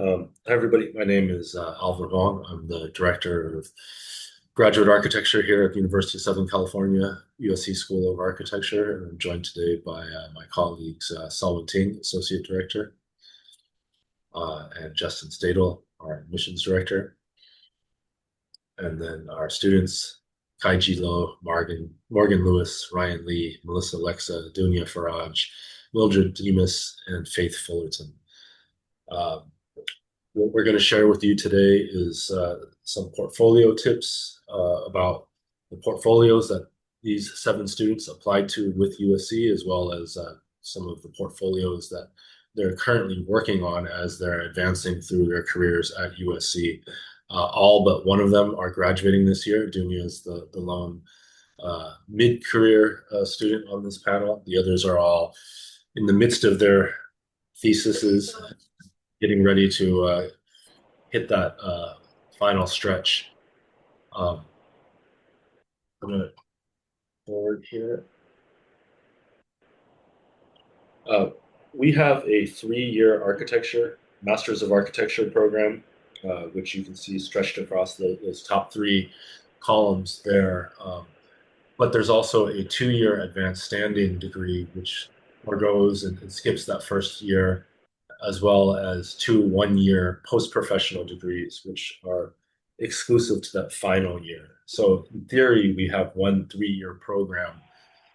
Hi everybody, my name is Alvin Wong. I'm the Director of Graduate Architecture here at the University of Southern California, USC School of Architecture, and I'm joined today by my colleagues Selwyn Ting, Associate Director, and Justin Stadel, our Admissions Director, and then our students, Kaiji Lo, Morgan Lewis, Ryan Lee, Melissa Lexa, Dunya Faraj, Mildred Demas, and Faith Fullerton. What we're going to share with you today is some portfolio tips about the portfolios that these 7 students applied to with USC, as well as some of the portfolios that they're currently working on as they're advancing through their careers at USC. All but one of them are graduating this year. Dunya is the lone mid-career student on this panel. The others are all in the midst of their theses, getting ready to hit that final stretch. I'm going to forward here. We have a 3-year architecture, Masters of Architecture program, which you can see stretched across those top 3 columns there. But there's also a 2-year advanced standing degree, which forgoes and skips that first year, as well as 2 1-year post-professional degrees, which are exclusive to that final year. So in theory, we have 1 3-year program,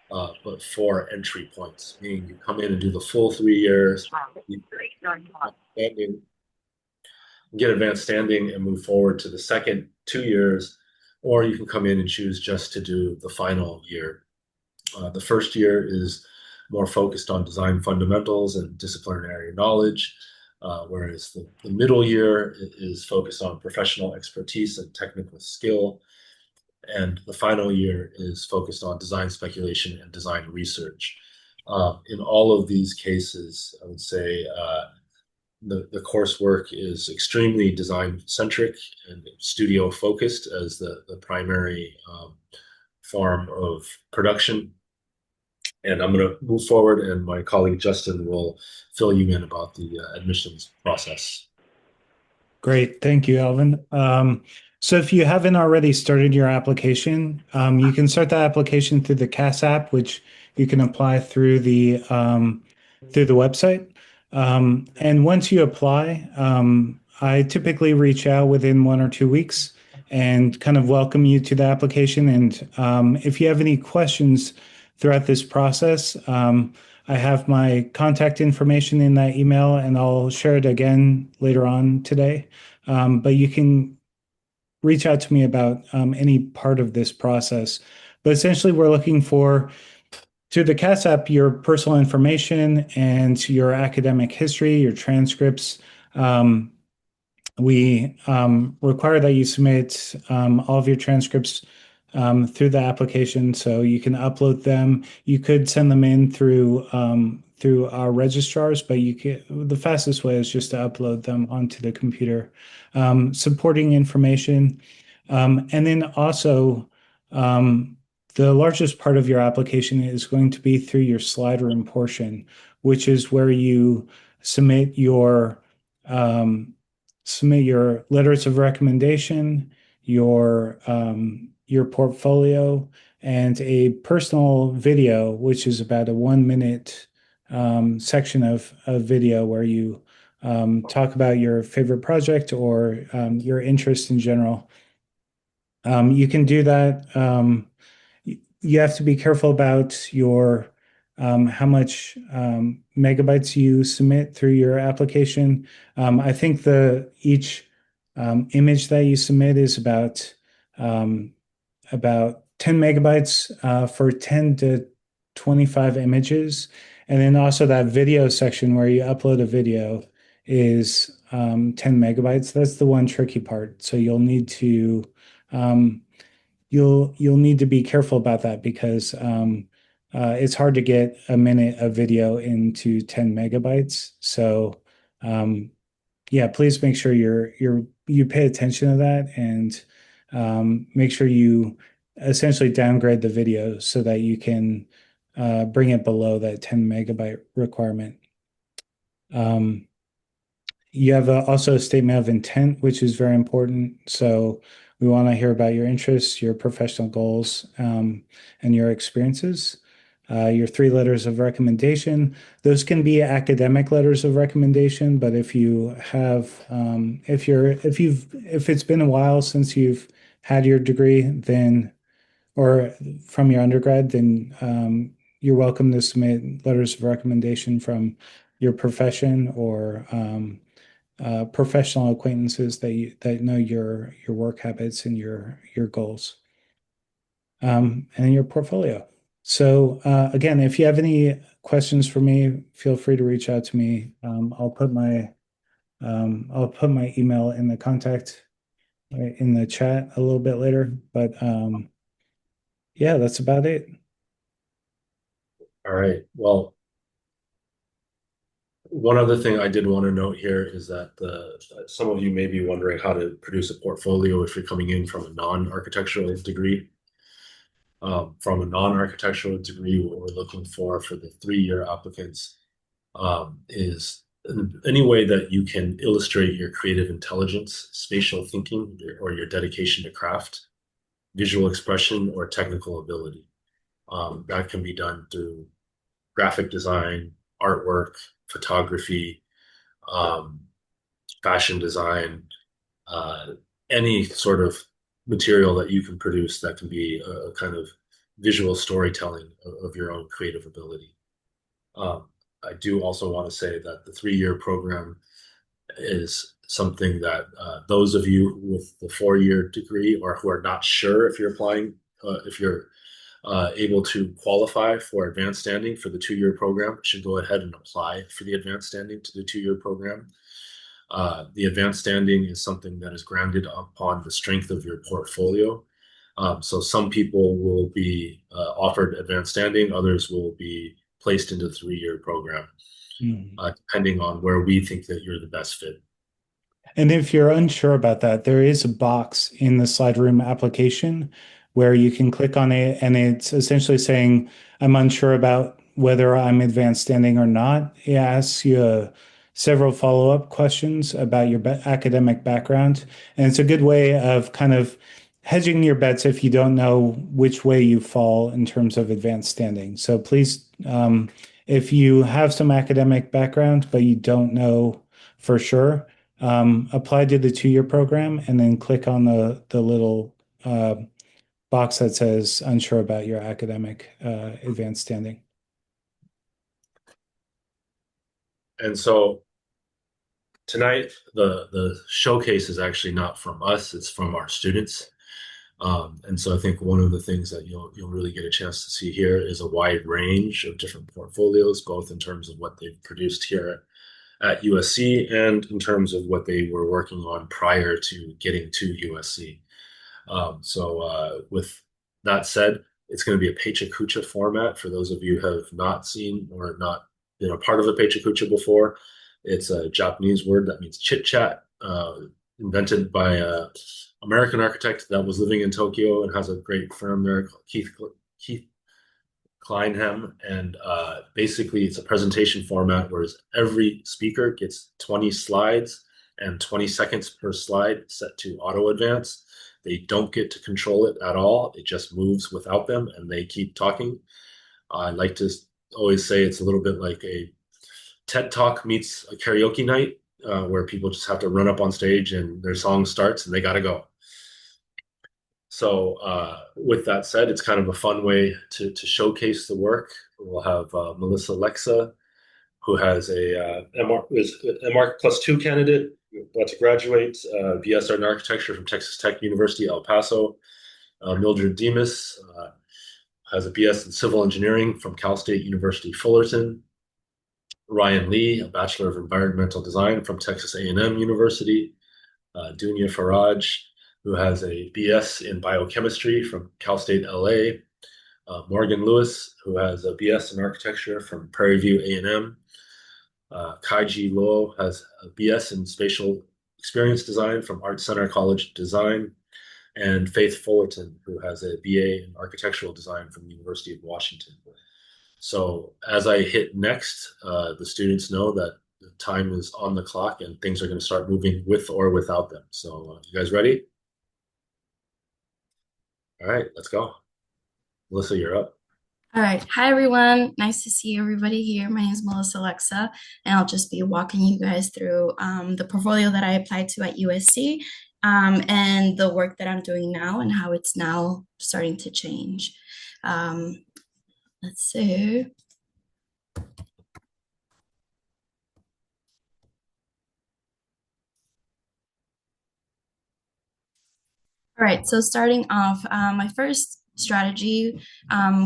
but 4 entry points, meaning you come in and do the full 3 years, you get advanced standing and move forward to the second 2 years, or you can come in and choose just to do the final year. The first year is more focused on design fundamentals and disciplinary knowledge, whereas the middle year is focused on professional expertise and technical skill. And the final year is focused on design speculation and design research. In all of these cases, I would say the coursework is extremely design-centric and studio-focused as the primary form of production. And I'm going to move forward, and my colleague Justin will fill you in about the admissions process. Great. Thank you, Alvin. So if you haven't already started your application, you can start that application through the CAS app, which you can apply through the website. And once you apply, I typically reach out within 1 or 2 weeks and kind of welcome you to the application. And if you have any questions throughout this process, I have my contact information in that email, and I'll share it again later on today. But you can reach out to me about any part of this process. But essentially, we're looking for, through the CAS app, your personal information and your academic history, your transcripts. We require that you submit all of your transcripts through the application, so you can upload them. You could send them in through our registrars, but the fastest way is just to upload them onto the computer. Supporting information, and then also the largest part of your application is going to be through your slide room portion, which is where you submit your letters of recommendation, your portfolio, and a personal video, which is about a 1-minute section of video where you talk about your favorite project or your interest in general. You can do that. You have to be careful about your how much megabytes you submit through your application. I think each image that you submit is about 10 megabytes for 10 to 25 images. And then also that video section where you upload a video is 10 megabytes. That's the one tricky part. So you'll need to be careful about that because it's hard to get a minute of video into 10 megabytes. So yeah, please make sure you pay attention to that and make sure you essentially downgrade the video so that you can bring it below that 10 megabyte requirement. you have also a statement of intent, which is very important. So we want to hear about your interests, your professional goals, and your experiences. Your three letters of recommendation. Those can be academic letters of recommendation, but if you have, if it's been a while since you've had your degree, then, or from your undergrad, then you're welcome to submit letters of recommendation from your profession or professional acquaintances that know your work habits and your goals, and your portfolio. So again, if you have any questions for me, feel free to reach out to me. I'll put my email in the contact in the chat a little bit later. But yeah, that's about it. All right. Well, one other thing I did want to note here is that some of you may be wondering how to produce a portfolio if you're coming in from a non-architectural degree. From a non-architectural degree, what we're looking for the 3-year applicants is any way that you can illustrate your creative intelligence, spatial thinking, or your dedication to craft, visual expression, or technical ability. That can be done through graphic design, artwork, photography, um, fashion design, uh, any sort of material that you can produce that can be a kind of visual storytelling of your own creative ability. Um, I do also want to say that the 3-year program is something that those of you with the 4-year degree or who are not sure if you're applying, if you're able to qualify for advanced standing for the 2-year program, should go ahead and apply for the advanced standing to the 2-year program. The advanced standing is something that is granted upon the strength of your portfolio. So some people will be offered advanced standing, others will be placed into the 3-year program, Mhm. depending on where we think that you're the best fit. And if you're unsure about that, there is a box in the Slide Room application where you can click on it, and it's essentially saying, I'm unsure about whether I'm advanced standing or not. It asks you several follow-up questions about your academic background. And it's a good way of kind of hedging your bets if you don't know which way you fall in terms of advanced standing. So please, if you have some academic background, but you don't know for sure, apply to the 2-year program and then click on the little box that says unsure about your academic advanced standing. And so tonight, the showcase is actually not from us; it's from our students. And so I think one of the things that you'll really get a chance to see here is a wide range of different portfolios, both in terms of what they've produced here at USC and in terms of what they were working on prior to getting to USC. With that said, it's going to be a Pecha format for those of you who have not seen or not been a part of a Pecha before. It's a Japanese word that means chit chat, invented by a American architect that was living in Tokyo and has a great firm there called Keith Kleinham. And basically, it's a presentation format where every speaker gets 20 slides and 20 seconds per slide set to auto advance. They don't get to control it at all. It just moves without them and they keep talking. I like to always say it's a little bit like a TED Talk meets a karaoke night, where people just have to run up on stage and their song starts and they got to go. So with that said, it's kind of a fun way to showcase the work. We'll have Melissa Lexa, who has a MArch +2 candidate, about to graduate, BS Art and Architecture from Texas Tech University, El Paso. Mildred Demas has a BS in Civil Engineering from Cal State University, Fullerton. Ryan Lee, a Bachelor of Environmental Design from Texas A&M University. Dunya Faraj, who has a BS in Biochemistry from Cal State LA. Morgan Lewis, who has a BS in Architecture from Prairie View A&M. Kaiji Luo has a BS in Spatial Experience Design from Art Center College Design. And Faith Fullerton, who has a BA in Architectural Design from the University of Washington. So as I hit next, the students know that the time is on the clock and things are going to start moving with or without them. So, you guys ready? All right, let's go. Melissa, you're up. All right. Hi, everyone. Nice to see everybody here. My name is Melissa Alexa, and I'll just be walking you guys through the portfolio that I applied to at USC and the work that I'm doing now and how it's now starting to change. Um, let's see. All right, so starting off, my first strategy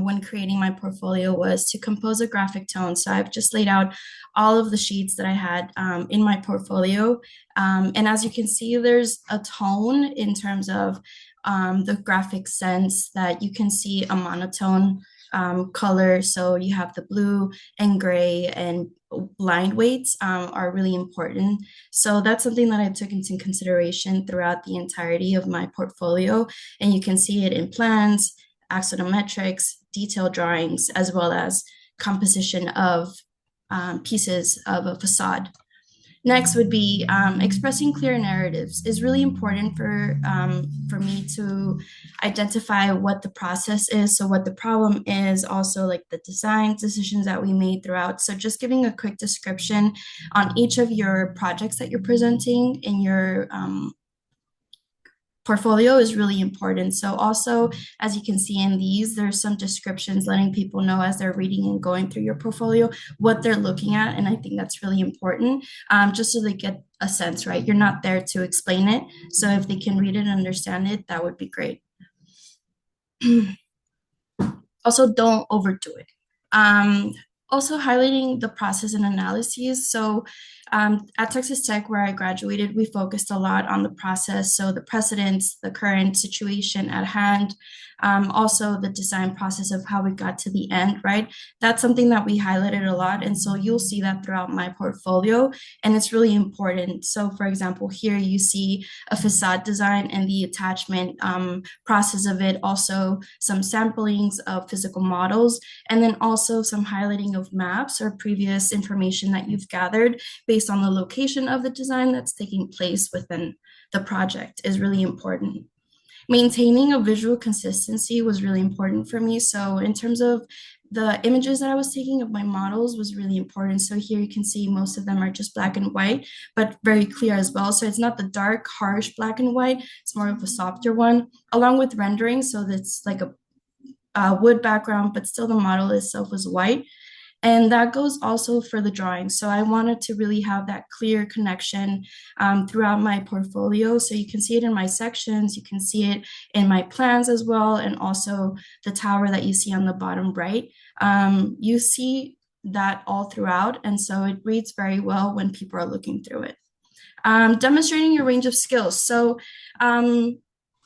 when creating my portfolio was to compose a graphic tone. So I've just laid out all of the sheets that I had in my portfolio. And as you can see, there's a tone in terms of the graphic sense that you can see a monotone color. So you have the blue and gray and blind weights are really important. So that's something that I took into consideration throughout the entirety of my portfolio. And you can see it in plans, axonometrics, detailed drawings, as well as composition of pieces of a facade. Next would be expressing clear narratives is really important for me to identify what the process is, so what the problem is, also like the design decisions that we made throughout. So just giving a quick description on each of your projects that you're presenting in your portfolio is really important. So also, as you can see in these, there's some descriptions letting people know as they're reading and going through your portfolio what they're looking at. And I think that's really important, just so they get a sense, right? You're not there to explain it. So if they can read it and understand it, that would be great. Also, don't overdo it. Also highlighting the process and analyses. So at Texas Tech, where I graduated, we focused a lot on the process. So the precedents, the current situation at hand, also the design process of how we got to the end, right? That's something that we highlighted a lot. And so you'll see that throughout my portfolio, and it's really important. So for example, here you see a facade design and the attachment process of it, also some samplings of physical models, and then also some highlighting of maps or previous information that you've gathered based on the location of the design that's taking place within the project is really important. Maintaining a visual consistency was really important for me. So in terms of the images that I was taking of my models was really important. So here you can see most of them are just black and white, but very clear as well. So it's not the dark, harsh black and white. It's more of a softer one, along with rendering. So that's like a wood background, but still the model itself is white. And that goes also for the drawing. So I wanted to really have that clear connection throughout my portfolio. So you can see it in my sections, you can see it in my plans as well, and also the tower that you see on the bottom right. You see that all throughout, and so it reads very well when people are looking through it. Demonstrating your range of skills. So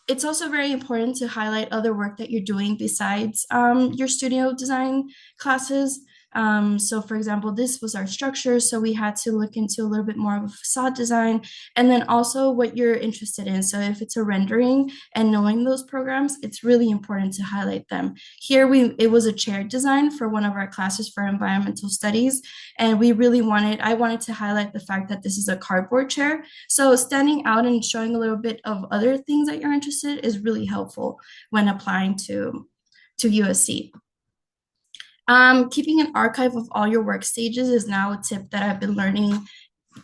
it's also very important to highlight other work that you're doing besides your studio design classes. So for example, this was our structure. So we had to look into a little bit more of a facade design, and then also what you're interested in. So if it's a rendering and knowing those programs, it's really important to highlight them. Here it was a chair design for one of our classes for environmental studies. And I wanted to highlight the fact that this is a cardboard chair. So standing out and showing a little bit of other things that you're interested in is really helpful when applying to USC. Keeping an archive of all your work stages is now a tip that I've been learning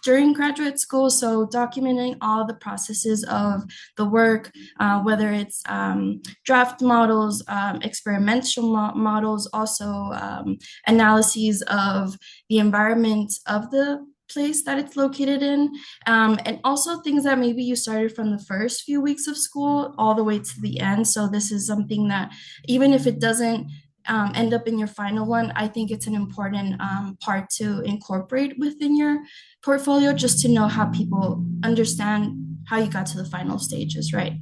during graduate school. So documenting all the processes of the work, whether it's draft models, experimental models, also analyses of the environment of the place that it's located in, and also things that maybe you started from the first few weeks of school all the way to the end. So this is something that even if it doesn't end up in your final one, I think it's an important part to incorporate within your portfolio, just to know how people understand how you got to the final stages, right?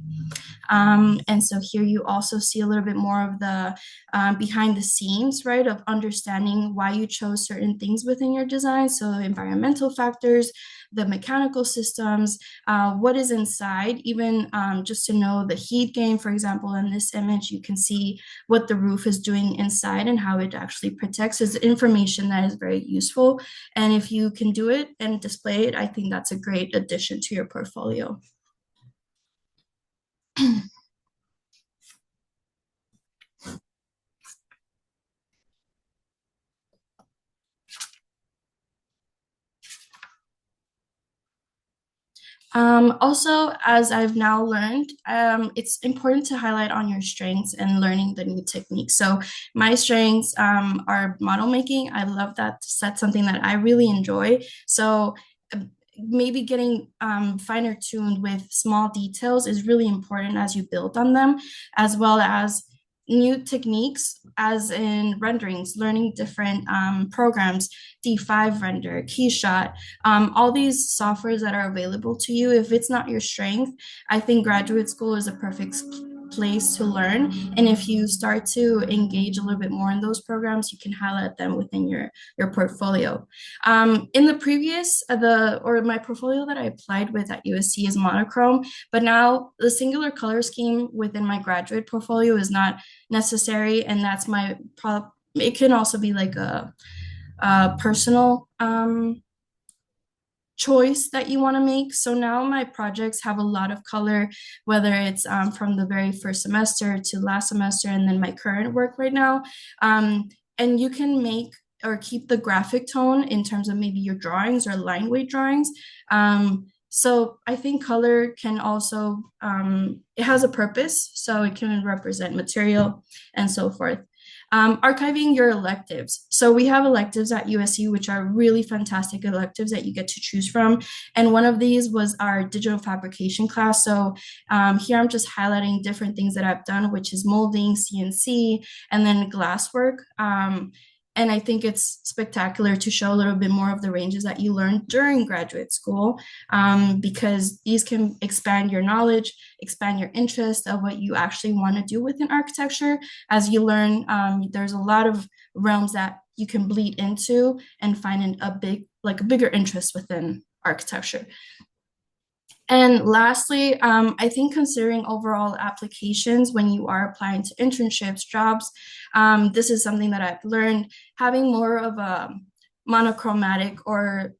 And so here you also see a little bit more of the behind the scenes, right, of understanding why you chose certain things within your design. So environmental factors, the mechanical systems, what is inside, even just to know the heat gain. For example, in this image, you can see what the roof is doing inside and how it actually protects. It's information that is very useful. And if you can do it and display it, I think that's a great addition to your portfolio. Also, as I've now learned, it's important to highlight on your strengths and learning the new techniques. So my strengths are model making. I love that. That's something that I really enjoy. So maybe getting finer tuned with small details is really important as you build on them, as well as new techniques, as in renderings, learning different programs, D5 Render, Keyshot, all these softwares that are available to you. If it's not your strength, I think graduate school is a perfect place to learn. And if you start to engage a little bit more in those programs, you can highlight them within your portfolio. In the previous, my portfolio that I applied with at USC is monochrome, but now the singular color scheme within my graduate portfolio is not necessary, and that's it can also be like a personal choice that you want to make. So now my projects have a lot of color, whether it's from the very first semester to last semester, and then my current work right now. And you can make or keep the graphic tone in terms of maybe your drawings or line weight drawings. So I think color can also, it has a purpose, so it can represent material and so forth. Archiving your electives. So we have electives at USC, which are really fantastic electives that you get to choose from. And one of these was our digital fabrication class. So here I'm just highlighting different things that I've done, which is molding, CNC, and then glasswork. And I think it's spectacular to show a little bit more of the ranges that you learned during graduate school, because these can expand your knowledge, expand your interest of what you actually want to do within architecture. As you learn, there's a lot of realms that you can bleed into and find a bigger interest within architecture. And lastly, I think considering overall applications when you are applying to internships, jobs, this is something that I've learned, having more of a monochromatic or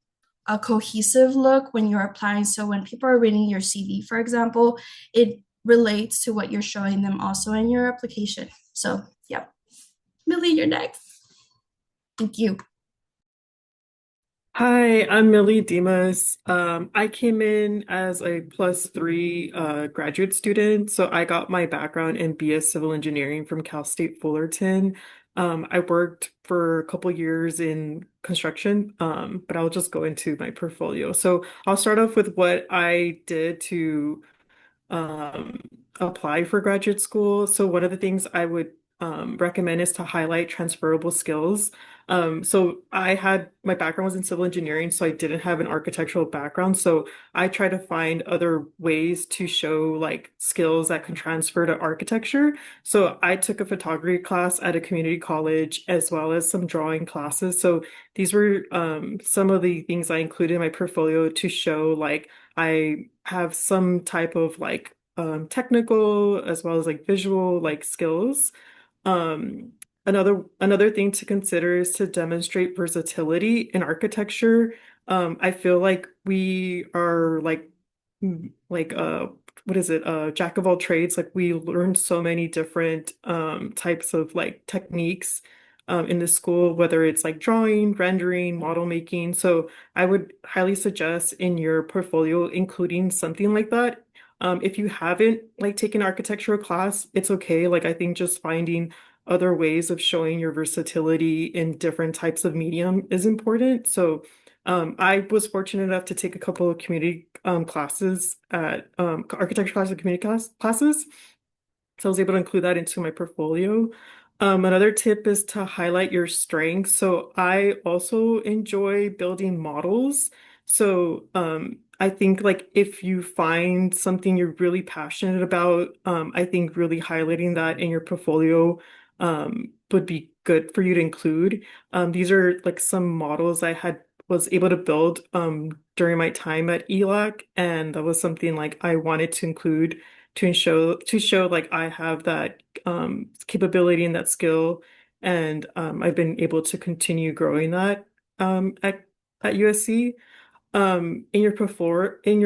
a cohesive look when you're applying. So when people are reading your CV, for example, it relates to what you're showing them also in your application. So yeah, Millie, you're next. Thank you. Hi, I'm Millie Dimas. I came in as a +3 graduate student, so I got my background in BS Civil Engineering from Cal State Fullerton. I worked for a couple years in construction, but I'll just go into my portfolio. So I'll start off with what I did to um, apply for graduate school. So one of the things I would recommend is to highlight transferable skills. So I had my background was in civil engineering, so I didn't have an architectural background. So I try to find other ways to show like skills that can transfer to architecture. So I took a photography class at a community college as well as some drawing classes. So these were some of the things I included in my portfolio to show like I have some type of like technical as well as like visual like skills. Um, another thing to consider is to demonstrate versatility in architecture. I feel like we are like like what is it? Jack of all trades. Like we learn so many different types of like techniques in the school, whether it's like drawing, rendering, model making. So I would highly suggest in your portfolio including something like that. If you haven't like taken architectural class, it's okay. Like I think just finding other ways of showing your versatility in different types of medium is important. So I was fortunate enough to take a couple of community classes at architecture classes and classes. So I was able to include that into my portfolio. Another tip is to highlight your strengths. So I also enjoy building models. So I think like if you find something you're really passionate about, I think really highlighting that in your portfolio would be good for you to include. These are like some models I had was able to build during my time at ELAC, and that was something like I wanted to include to show like I have that capability and that skill, and I've been able to continue growing that um, at at USC. In your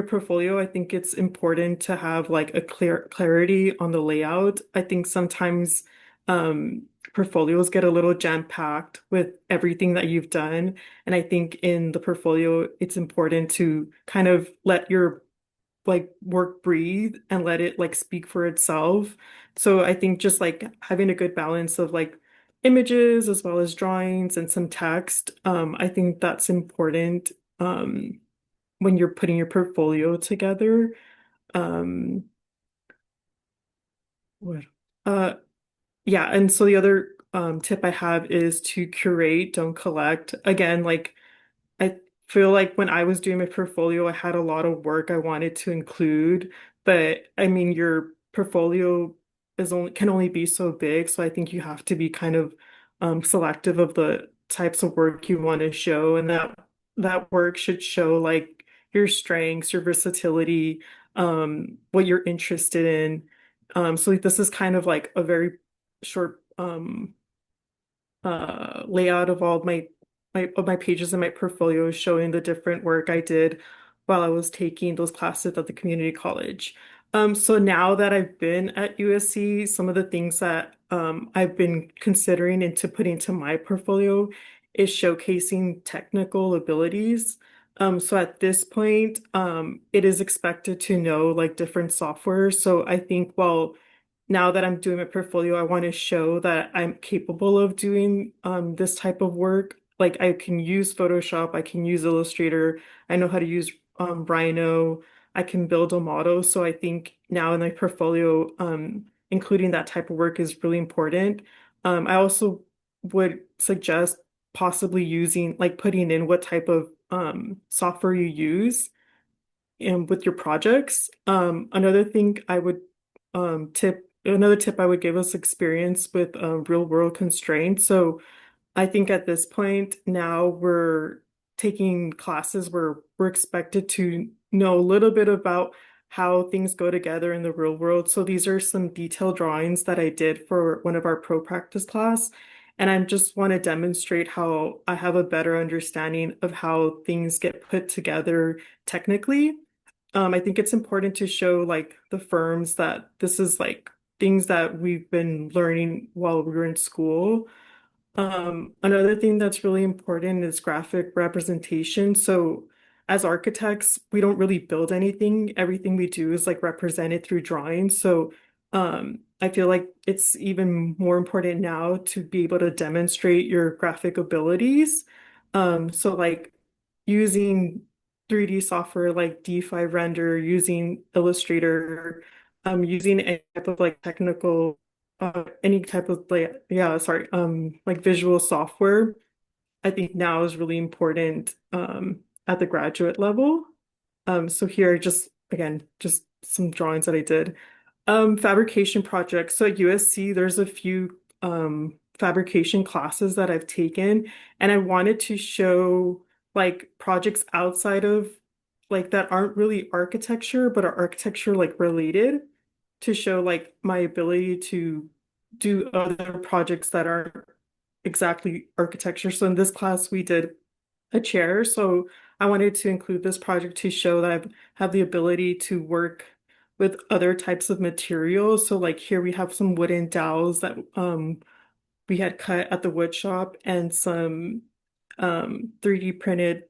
portfolio, I think it's important to have like a clarity on the layout. I think sometimes um portfolios get a little jam-packed with everything that you've done. And I think in the portfolio, it's important to kind of let your like work breathe and let it like speak for itself. So I think just like having a good balance of like images as well as drawings and some text, I think that's important. When you're putting your portfolio together. Um, what? Uh, yeah, and so the other tip I have is to curate, don't collect. Again, like I feel like when I was doing my portfolio, I had a lot of work I wanted to include, but I mean, your portfolio can only be so big, so I think you have to be kind of selective of the types of work you want to show, and that work should show like your strengths, your versatility, what you're interested in. So like, this is kind of like a very short layout of all my pages in my portfolio showing the different work I did while I was taking those classes at the community college. So now that I've been at USC, some of the things that I've been considering into putting to my portfolio is showcasing technical abilities. So at this point, it is expected to know like different software. So I think while now that I'm doing my portfolio, I want to show that I'm capable of doing this type of work. Like I can use Photoshop, I can use Illustrator, I know how to use Rhino, I can build a model. So I think now in my portfolio, including that type of work is really important. I also would suggest possibly using, like putting in what type of software you use and with your projects. Another tip I would give us experience with real world constraints. So I think at this point now we're taking classes where we're expected to know a little bit about how things go together in the real world. So these are some detailed drawings that I did for one of our pro practice class. And I just want to demonstrate how I have a better understanding of how things get put together technically. I think it's important to show like the firms that this is like things that we've been learning while we were in school. Another thing that's really important is graphic representation. So as architects, we don't really build anything. Everything we do is like represented through drawings. So I feel like it's even more important now to be able to demonstrate your graphic abilities. So like using 3D software like D5 Render, using Illustrator, using any type of like technical any type of like yeah sorry like visual software I think now is really important at the graduate level. So here just again just some drawings that I did. Fabrication projects. So at USC there's a few fabrication classes that I've taken, and I wanted to show like projects outside of like that aren't really architecture but are architecture like related, to show like my ability to do other projects that aren't exactly architecture. So in this class, we did a chair. So I wanted to include this project to show that I have the ability to work with other types of materials. So like here we have some wooden dowels that we had cut at the wood shop and some 3D printed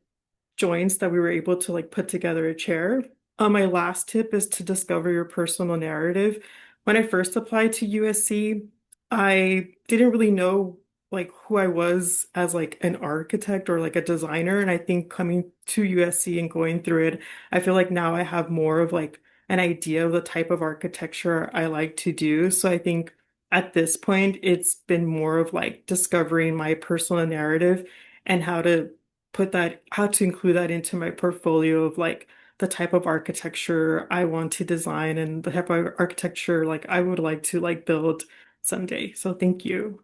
joints that we were able to like put together a chair. My last tip is to discover your personal narrative. When I first applied to USC, I didn't really know like who I was as like an architect or like a designer. And I think coming to USC and going through it, I feel like now I have more of like an idea of the type of architecture I like to do. So I think at this point, it's been more of like discovering my personal narrative and how to include that into my portfolio of like the type of architecture I want to design and the type of architecture like I would like to like build someday. So thank you.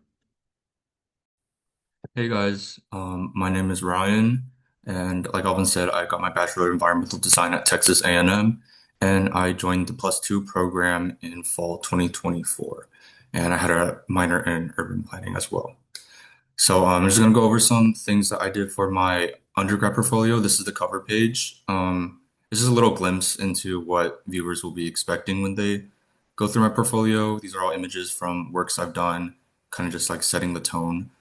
Hey guys, my name is Ryan. And like Alvin said, I got my Bachelor of Environmental Design at Texas A&M, and I joined the Plus Two program in fall 2024. And I had a minor in urban planning as well. So I'm just gonna go over some things that I did for my undergrad portfolio. This is the cover page. This is a little glimpse into what viewers will be expecting when they go through my portfolio. These are all images from works I've done, kind of just like setting the tone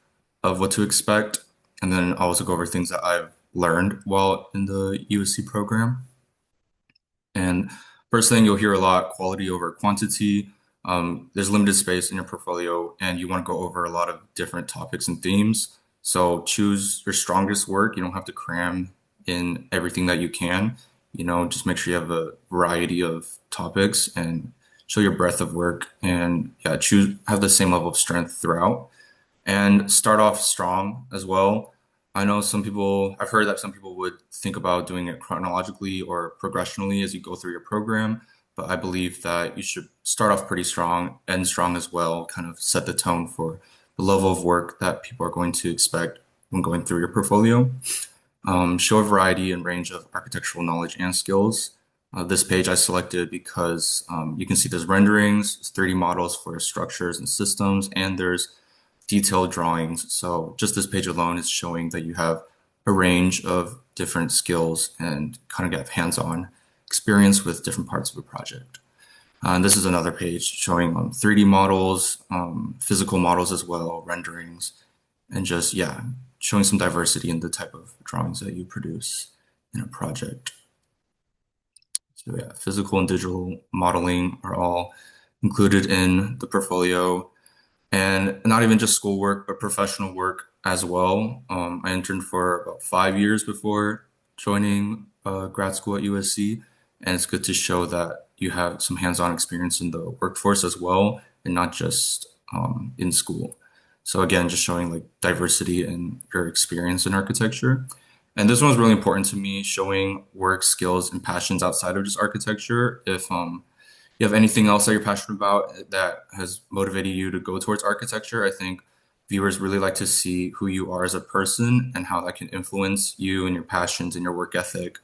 of what to expect. And then I'll also go over things that I've learned while in the USC program. And first thing you'll hear a lot, quality over quantity. There's limited space in your portfolio, and you want to go over a lot of different topics and themes. So choose your strongest work. You don't have to cram in everything that you can. Just make sure you have a variety of topics and show your breadth of work. And yeah, have the same level of strength throughout. And start off strong as well. I've heard that some people would think about doing it chronologically or progressionally as you go through your program, but I believe that you should start off pretty strong, end strong as well, kind of set the tone for the level of work that people are going to expect when going through your portfolio. Show a variety and range of architectural knowledge and skills. This page I selected because you can see there's renderings, 3D models for structures and systems, and there's detailed drawings. So just this page alone is showing that you have a range of different skills and kind of get hands-on experience with different parts of a project. And this is another page showing 3D models, physical models as well, renderings, and just, yeah, showing some diversity in the type of drawings that you produce in a project. So yeah, physical and digital modeling are all included in the portfolio. And not even just schoolwork, but professional work as well. I interned for about 5 years before joining grad school at USC, and it's good to show that you have some hands-on experience in the workforce as well, and not just in school. So again, just showing like diversity in your experience in architecture. And this one was really important to me, showing work skills and passions outside of just architecture. If you have anything else that you're passionate about that has motivated you to go towards architecture, I think viewers really like to see who you are as a person and how that can influence you and your passions and your work ethic.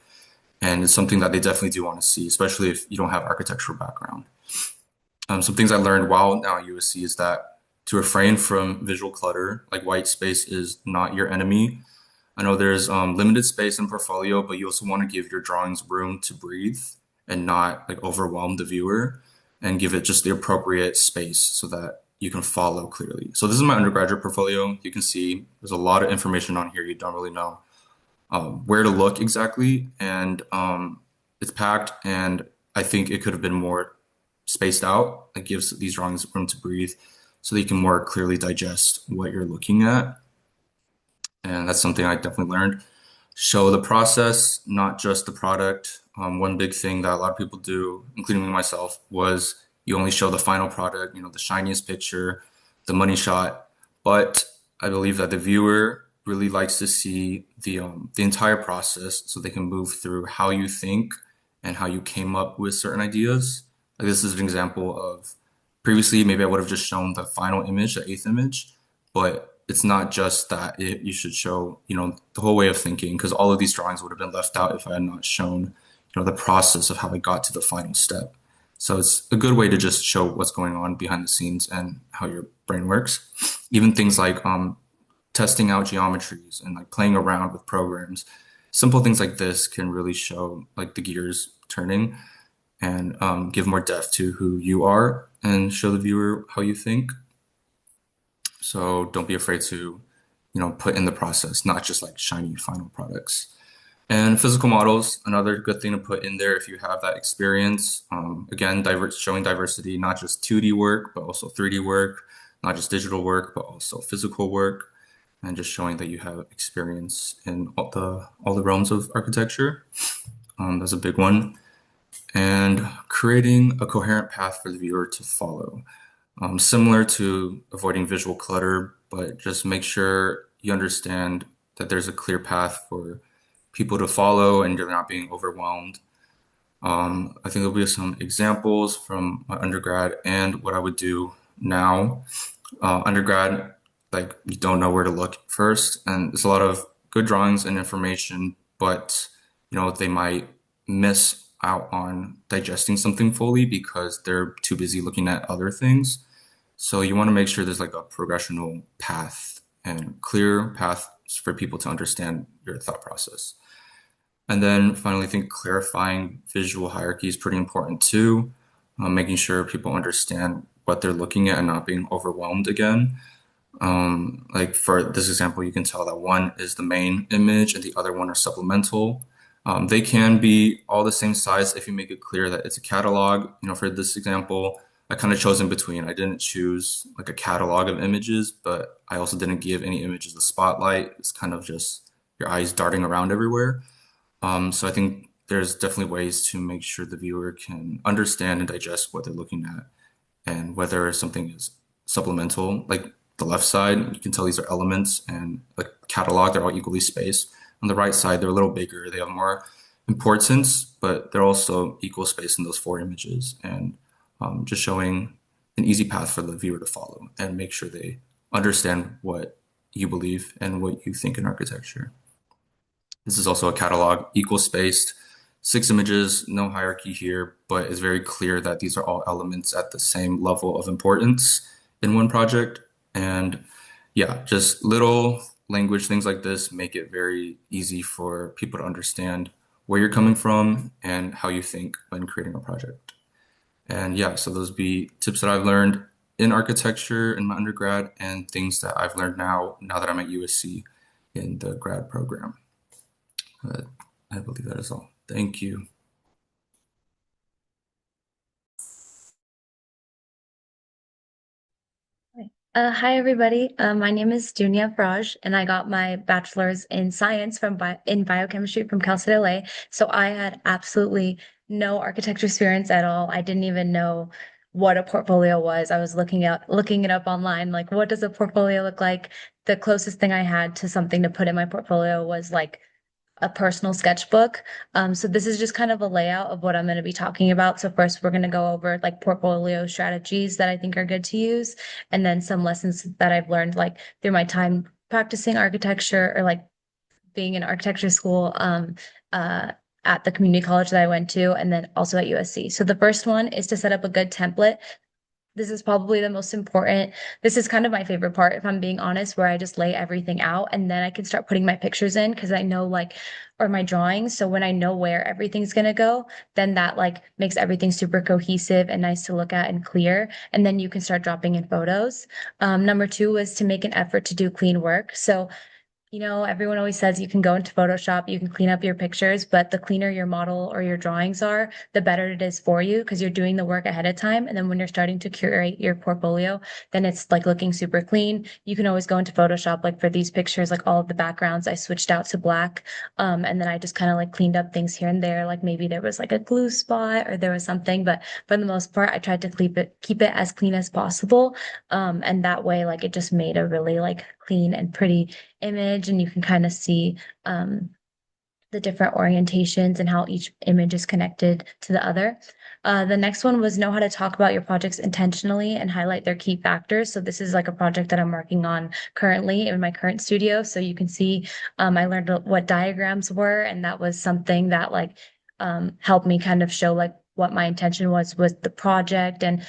And it's something that they definitely do want to see, especially if you don't have architectural background. Some things I learned while now at USC is that to refrain from visual clutter, like white space is not your enemy. I know there's limited space in portfolio, but you also want to give your drawings room to breathe and not like overwhelm the viewer and give it just the appropriate space so that you can follow clearly. So this is my undergraduate portfolio. You can see there's a lot of information on here. You don't really know where to look exactly, and it's packed, and I think it could have been more spaced out. It gives these drawings room to breathe so that you can more clearly digest what you're looking at. And that's something I definitely learned. Show the process, not just the product. One big thing that a lot of people do, including me myself, was you only show the final product, the shiniest picture, the money shot. But I believe that the viewer really likes to see the entire process so they can move through how you think and how you came up with certain ideas. Like this is an example of previously, maybe I would have just shown the final image, the eighth image, but it's not just that. You should show, the whole way of thinking, because all of these drawings would have been left out if I had not shown, the process of how I got to the final step. So it's a good way to just show what's going on behind the scenes and how your brain works. Even things like testing out geometries and like playing around with programs. Simple things like this can really show like the gears turning and give more depth to who you are and show the viewer how you think. So don't be afraid to, put in the process, not just like shiny final products. And physical models, another good thing to put in there if you have that experience. Again, showing diversity, not just 2D work, but also 3D work, not just digital work, but also physical work, and just showing that you have experience in all the realms of architecture. That's a big one. And creating a coherent path for the viewer to follow. Similar to avoiding visual clutter, but just make sure you understand that there's a clear path for people to follow and you're not being overwhelmed. I think there'll be some examples from my undergrad and what I would do now. Undergrad, like you don't know where to look first, and there's a lot of good drawings and information, but they might miss out on digesting something fully because they're too busy looking at other things. So you want to make sure there's like a progressional path and clear paths for people to understand your thought process. And then finally, I think clarifying visual hierarchy is pretty important too, making sure people understand what they're looking at and not being overwhelmed again. Like for this example, you can tell that one is the main image and the other one are supplemental. They can be all the same size if you make it clear that it's a catalog. For this example, I kind of chose in between. I didn't choose like a catalog of images, but I also didn't give any images the spotlight. It's kind of just your eyes darting around everywhere. So I think there's definitely ways to make sure the viewer can understand and digest what they're looking at and whether something is supplemental. Like the left side, you can tell these are elements and like catalog, they're all equally spaced. On the right side, they're a little bigger. They have more importance, but they're also equal space in those four images. And just showing an easy path for the viewer to follow and make sure they understand what you believe and what you think in architecture. This is also a catalog, equal spaced, 6 images, no hierarchy here, but it's very clear that these are all elements at the same level of importance in one project. And yeah, just little language, things like this make it very easy for people to understand where you're coming from and how you think when creating a project. And yeah, so those be tips that I've learned in architecture in my undergrad and things that I've learned now that I'm at USC in the grad program. I believe that is all. Thank you. Hi, everybody. My name is Dunya Faraj, and I got my bachelor's in science in biochemistry from Cal State LA. So I had absolutely no architecture experience at all. I didn't even know what a portfolio was. I was looking it up online, like what does a portfolio look like? The closest thing I had to something to put in my portfolio was like a personal sketchbook. So this is just kind of a layout of what I'm going to be talking about. So first, we're going to go over like portfolio strategies that I think are good to use, and then some lessons that I've learned like through my time practicing architecture or like being in architecture school at the community college that I went to, and then also at USC. So the first one is to set up a good template. This is probably the most important. This is kind of my favorite part, if I'm being honest, where I just lay everything out and then I can start putting my pictures in because I know like, or my drawings. So when I know where everything's going to go, then that like makes everything super cohesive and nice to look at and clear. And then you can start dropping in photos. Number 2 is to make an effort to do clean work. So everyone always says you can go into Photoshop, you can clean up your pictures, but the cleaner your model or your drawings are, the better it is for you because you're doing the work ahead of time. And then when you're starting to curate your portfolio, then it's like looking super clean. You can always go into Photoshop, like for these pictures, like all of the backgrounds, I switched out to black. And then I just kind of like cleaned up things here and there. Like maybe there was like a glue spot or there was something, but for the most part, I tried to keep it as clean as possible. And that way, like it just made a really like clean and pretty image, and you can kind of see the different orientations and how each image is connected to the other. The next one was know how to talk about your projects intentionally and highlight their key factors. So this is like a project that I'm working on currently in my current studio. So you can see I learned what diagrams were, and that was something that like helped me kind of show like what my intention was with the project and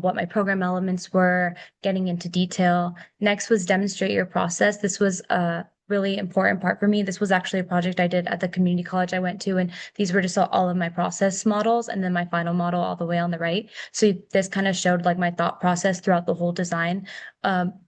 what my program elements were, getting into detail. Next was demonstrate your process. This was a really important part for me. This was actually a project I did at the community college I went to, and these were just all of my process models and then my final model all the way on the right. So this kind of showed like my thought process throughout the whole design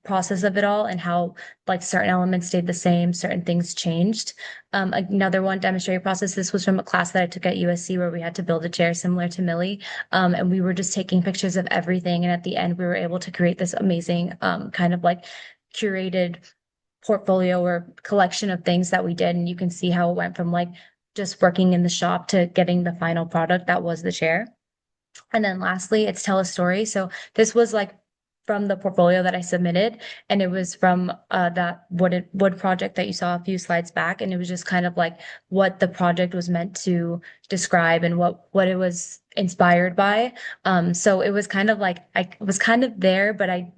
process of it all and how like certain elements stayed the same, certain things changed. Another one, demonstrate your process. This was from a class that I took at USC where we had to build a chair similar to Millie. And we were just taking pictures of everything. And at the end, we were able to create this amazing kind of like curated portfolio or collection of things that we did. And you can see how it went from like just working in the shop to getting the final product that was the chair. And then lastly, it's tell a story. So this was like from the portfolio that I submitted, and it was from that wood project that you saw a few slides back, and it was just kind of like what the project was meant to describe and what it was inspired by. So it was kind of like I was kind of there, but I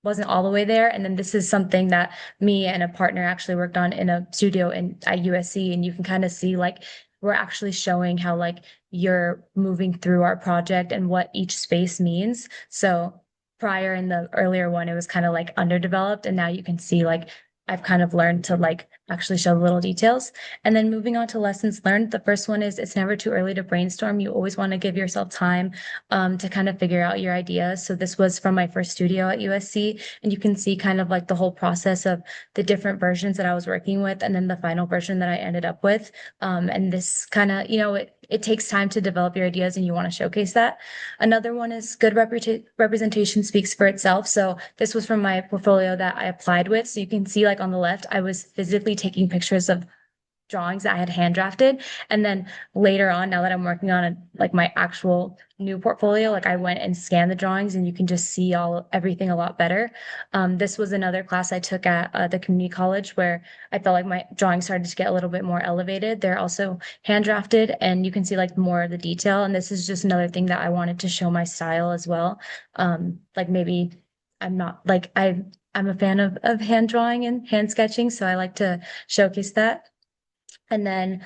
wasn't all the way there. And then this is something that me and a partner actually worked on in a studio at USC, and you can kind of see like we're actually showing how like you're moving through our project and what each space means. So prior in the earlier one, it was kind of like underdeveloped, and now you can see like I've kind of learned to like actually show little details. And then moving on to lessons learned, the first one is it's never too early to brainstorm. You always want to give yourself time to kind of figure out your ideas. So this was from my first studio at USC, and you can see kind of like the whole process of the different versions that I was working with, and then the final version that I ended up with. And this kind of, it takes time to develop your ideas, and you want to showcase that. Another one is good representation speaks for itself. So this was from my portfolio that I applied with. So you can see like on the left, I was physically taking pictures of drawings that I had hand drafted. And then later on, now that I'm working on like my actual new portfolio, like I went and scanned the drawings, and you can just see everything a lot better. This was another class I took at the community college where I felt like my drawings started to get a little bit more elevated. They're also hand drafted, and you can see like more of the detail. And this is just another thing that I wanted to show my style as well. Like maybe I'm not like I'm a fan of hand drawing and hand sketching, so I like to showcase that. And then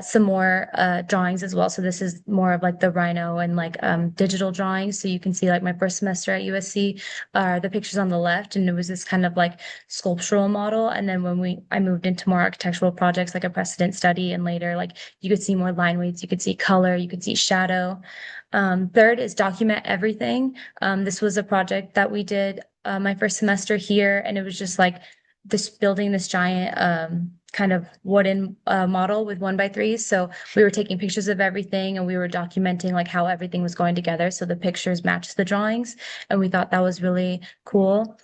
some more drawings as well. So this is more of like the Rhino and like digital drawings. So you can see like my first semester at USC are the pictures on the left, and it was this kind of like sculptural model. And then when I moved into more architectural projects like a precedent study, and later like you could see more line weights, you could see color, you could see shadow. Third is document everything. This was a project that we did my first semester here, and it was just like this building this giant kind of wooden model with 1x3s. So we were taking pictures of everything, and we were documenting like how everything was going together. So the pictures matched the drawings, and we thought that was really cool.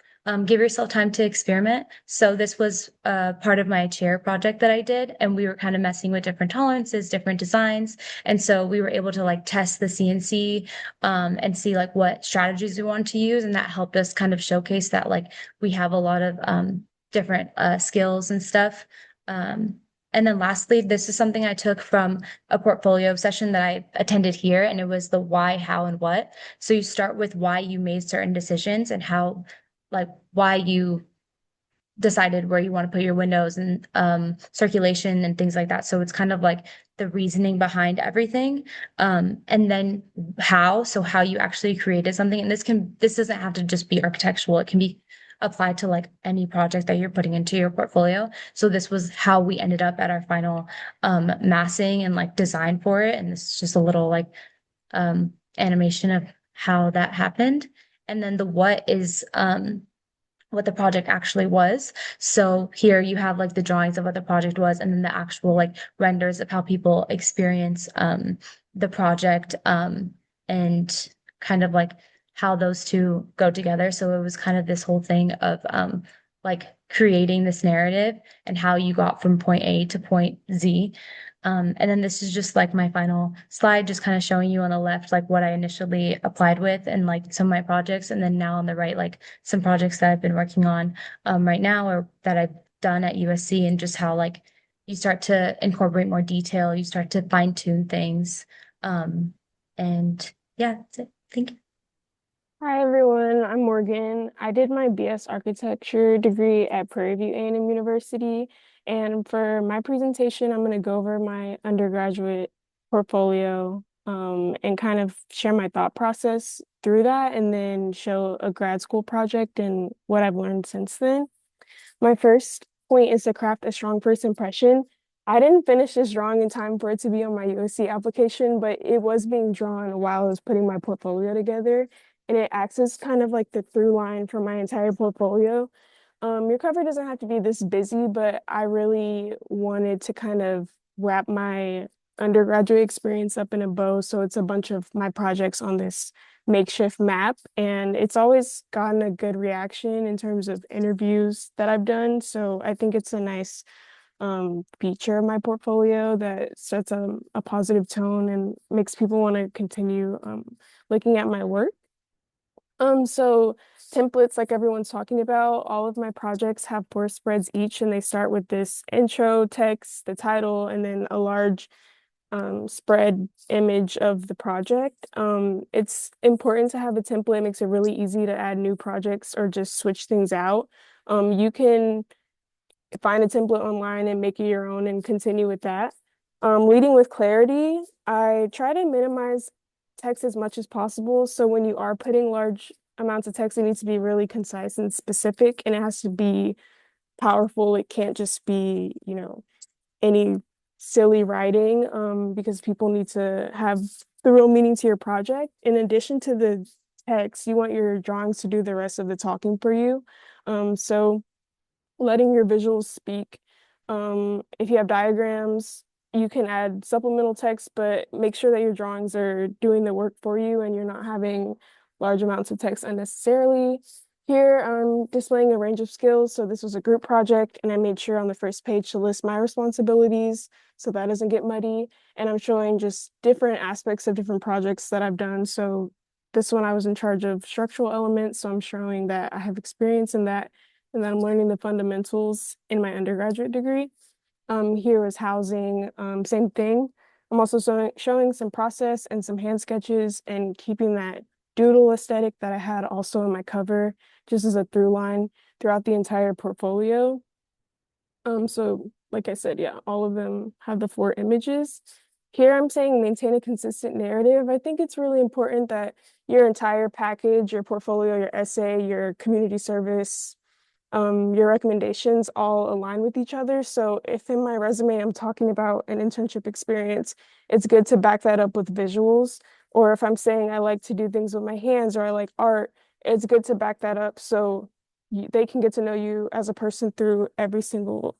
Give yourself time to experiment. So this was part of my chair project that I did, and we were kind of messing with different tolerances, different designs. And so we were able to like test the CNC and see like what strategies we wanted to use. And that helped us kind of showcase that like we have a lot of different skills and stuff. And then lastly, this is something I took from a portfolio session that I attended here, and it was the why, how, and what. So you start with why you made certain decisions and how, like, why you decided where you want to put your windows and circulation and things like that. So it's kind of like the reasoning behind everything. And then how, so how you actually created something. And this doesn't have to just be architectural. It can be applied to like any project that you're putting into your portfolio. So this was how we ended up at our final massing and like design for it. And this is just a little like animation of how that happened. And then the what is what the project actually was. So here you have like the drawings of what the project was, and then the actual like renders of how people experience the project and kind of like how those two go together. So it was kind of this whole thing of like creating this narrative and how you got from point A to point Z. And then this is just like my final slide, just kind of showing you on the left, like what I initially applied with and like some of my projects. And then now on the right, like some projects that I've been working on right now or that I've done at USC, and just how like you start to incorporate more detail, you start to fine tune things. And yeah, that's it. Thank you. Hi everyone, I'm Morgan. I did my BS architecture degree at Prairie View A&M University, and for my presentation, I'm going to go over my undergraduate portfolio and kind of share my thought process through that, and then show a grad school project and what I've learned since then. My first point is to craft a strong first impression. I didn't finish this drawing in time for it to be on my USC application, but it was being drawn while I was putting my portfolio together. And it acts as kind of like the through line for my entire portfolio. Your cover doesn't have to be this busy, but I really wanted to kind of wrap my undergraduate experience up in a bow. So it's a bunch of my projects on this makeshift map. And it's always gotten a good reaction in terms of interviews that I've done. So I think it's a nice feature of my portfolio that sets a positive tone and makes people want to continue looking at my work. So templates, like everyone's talking about, all of my projects have 4 spreads each, and they start with this intro text, the title, and then a large spread image of the project. It's important to have a template. It makes it really easy to add new projects or just switch things out. You can find a template online and make it your own and continue with that. Leading with clarity, I try to minimize text as much as possible. So when you are putting large amounts of text, it needs to be really concise and specific, and it has to be powerful. It can't just be, any silly writing, because people need to have the real meaning to your project. In addition to the text, you want your drawings to do the rest of the talking for you. So letting your visuals speak. If you have diagrams, you can add supplemental text, but make sure that your drawings are doing the work for you and you're not having large amounts of text unnecessarily. Here, I'm displaying a range of skills. So this was a group project, and I made sure on the first page to list my responsibilities so that doesn't get muddy. And I'm showing just different aspects of different projects that I've done. So this one I was in charge of structural elements, so I'm showing that I have experience in that and that I'm learning the fundamentals in my undergraduate degree. Here is housing, same thing. I'm also showing some process and some hand sketches and keeping that doodle aesthetic that I had also in my cover, just as a through line throughout the entire portfolio. So like I said, yeah, all of them have the 4 images. Here I'm saying maintain a consistent narrative. I think it's really important that your entire package, your portfolio, your essay, your community service, your recommendations all align with each other. So if in my resume I'm talking about an internship experience, it's good to back that up with visuals. Or if I'm saying I like to do things with my hands or I like art, it's good to back that up so they can get to know you as a person through every single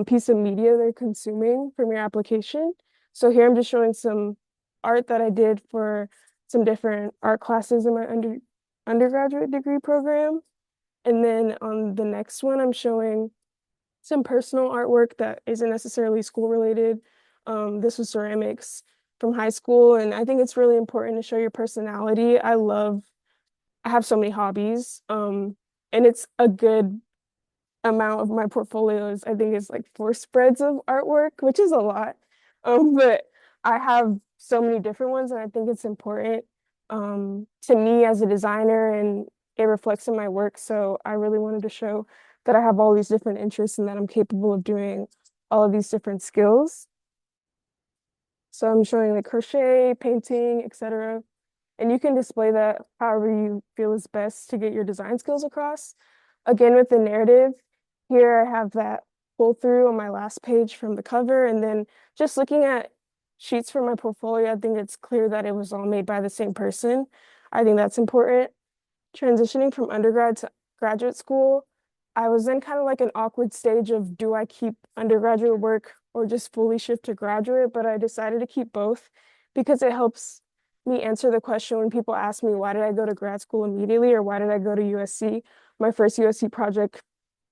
piece of media they're consuming from your application. So here I'm just showing some art that I did for some different art classes in my undergraduate degree program. And then on the next one, I'm showing some personal artwork that isn't necessarily school related. This was ceramics from high school, and I think it's really important to show your personality. I have so many hobbies, and it's a good amount of my portfolios. I think it's like 4 spreads of artwork, which is a lot. But I have so many different ones, and I think it's important to me as a designer, and it reflects in my work. So I really wanted to show that I have all these different interests and that I'm capable of doing all of these different skills. So I'm showing like crochet, painting, etc. And you can display that however you feel is best to get your design skills across. Again, with the narrative, here I have that pull through on my last page from the cover. And then just looking at sheets from my portfolio, I think it's clear that it was all made by the same person. I think that's important. Transitioning from undergrad to graduate school, I was in kind of like an awkward stage of do I keep undergraduate work or just fully shift to graduate? But I decided to keep both because it helps me answer the question when people ask me, why did I go to grad school immediately or why did I go to USC? My first USC project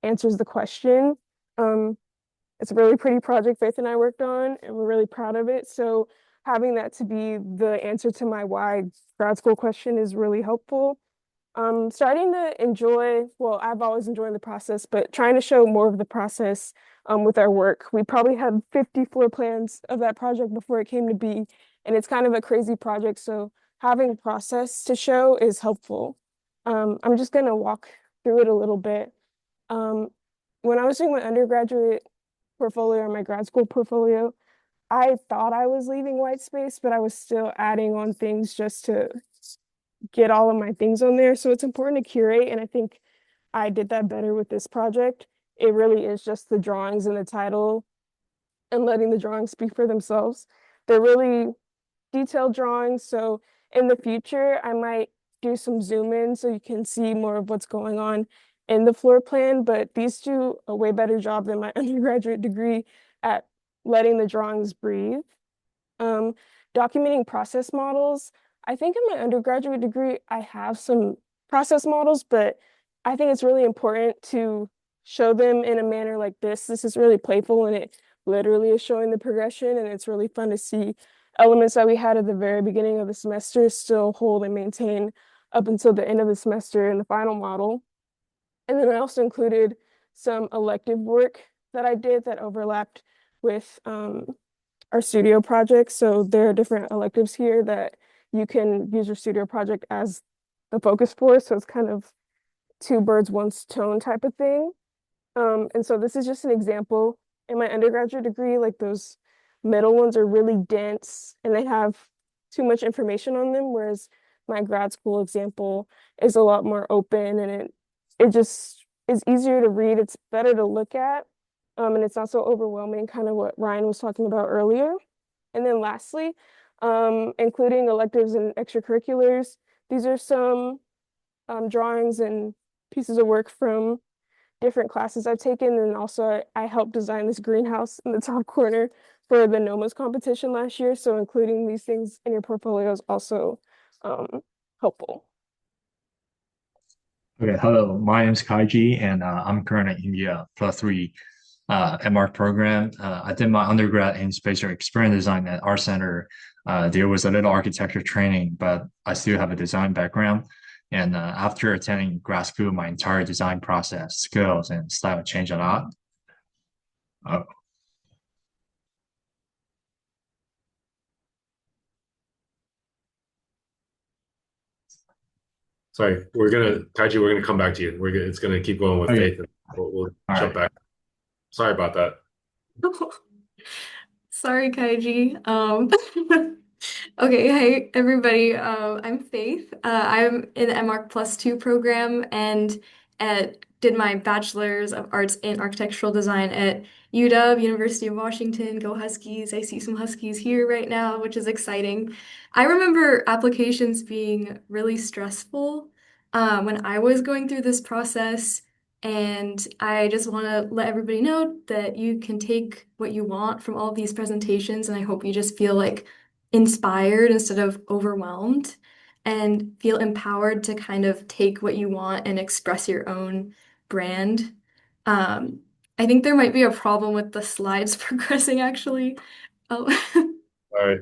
answers the question. It's a really pretty project Faith and I worked on, and we're really proud of it. So having that to be the answer to my why grad school question is really helpful. Starting to enjoy, well, I've always enjoyed the process, but trying to show more of the process with our work. We probably had 50 floor plans of that project before it came to be, and it's kind of a crazy project. So having process to show is helpful. I'm just going to walk through it a little bit. When I was doing my undergraduate portfolio or my grad school portfolio, I thought I was leaving white space, but I was still adding on things just to get all of my things on there. So it's important to curate, and I think I did that better with this project. It really is just the drawings and the title and letting the drawings speak for themselves. They're really detailed drawings, so in the future I might do some zoom in so you can see more of what's going on in the floor plan, but these do a way better job than my undergraduate degree at letting the drawings breathe. Documenting process models. I think in my undergraduate degree, I have some process models, but I think it's really important to show them in a manner like this. This is really playful and it literally is showing the progression, and it's really fun to see elements that we had at the very beginning of the semester still hold and maintain up until the end of the semester in the final model. And then I also included some elective work that I did that overlapped with our studio projects. So there are different electives here that you can use your studio project as the focus for. So it's kind of two birds, one stone type of thing. And so this is just an example. In my undergraduate degree, like those middle ones are really dense and they have too much information on them, whereas my grad school example is a lot more open and it just is easier to read. It's better to look at. And it's not so overwhelming, kind of what Ryan was talking about earlier. And then lastly, including electives and extracurriculars. These are some drawings and pieces of work from different classes I've taken. And also I helped design this greenhouse in the top corner for the NOMAS competition last year. So including these things in your portfolio is also helpful. Okay, hello. My name is Kaiji, and I'm currently in the +3 MArch program. I did my undergrad in spatial experience design at Art Center. There was a little architecture training, but I still have a design background. And after attending grad school, my entire design process, skills, and style changed a lot. Uh, Sorry, Kaiji, we're gonna come back to you. It's gonna keep going with Okay. Faith, and we'll All jump right. back. Sorry about that. Sorry, Kaiji. Okay, hey everybody. I'm Faith. I'm in the MArch +2 program and did my bachelor's of arts in architectural design at UW, University of Washington. Go Huskies. I see some Huskies here right now, which is exciting. I remember applications being really stressful when I was going through this process. And I just want to let everybody know that you can take what you want from all of these presentations, and I hope you just feel like inspired instead of overwhelmed and feel empowered to kind of take what you want and express your own brand. Um, I think there might be a problem with the slides progressing actually. Oh, All right.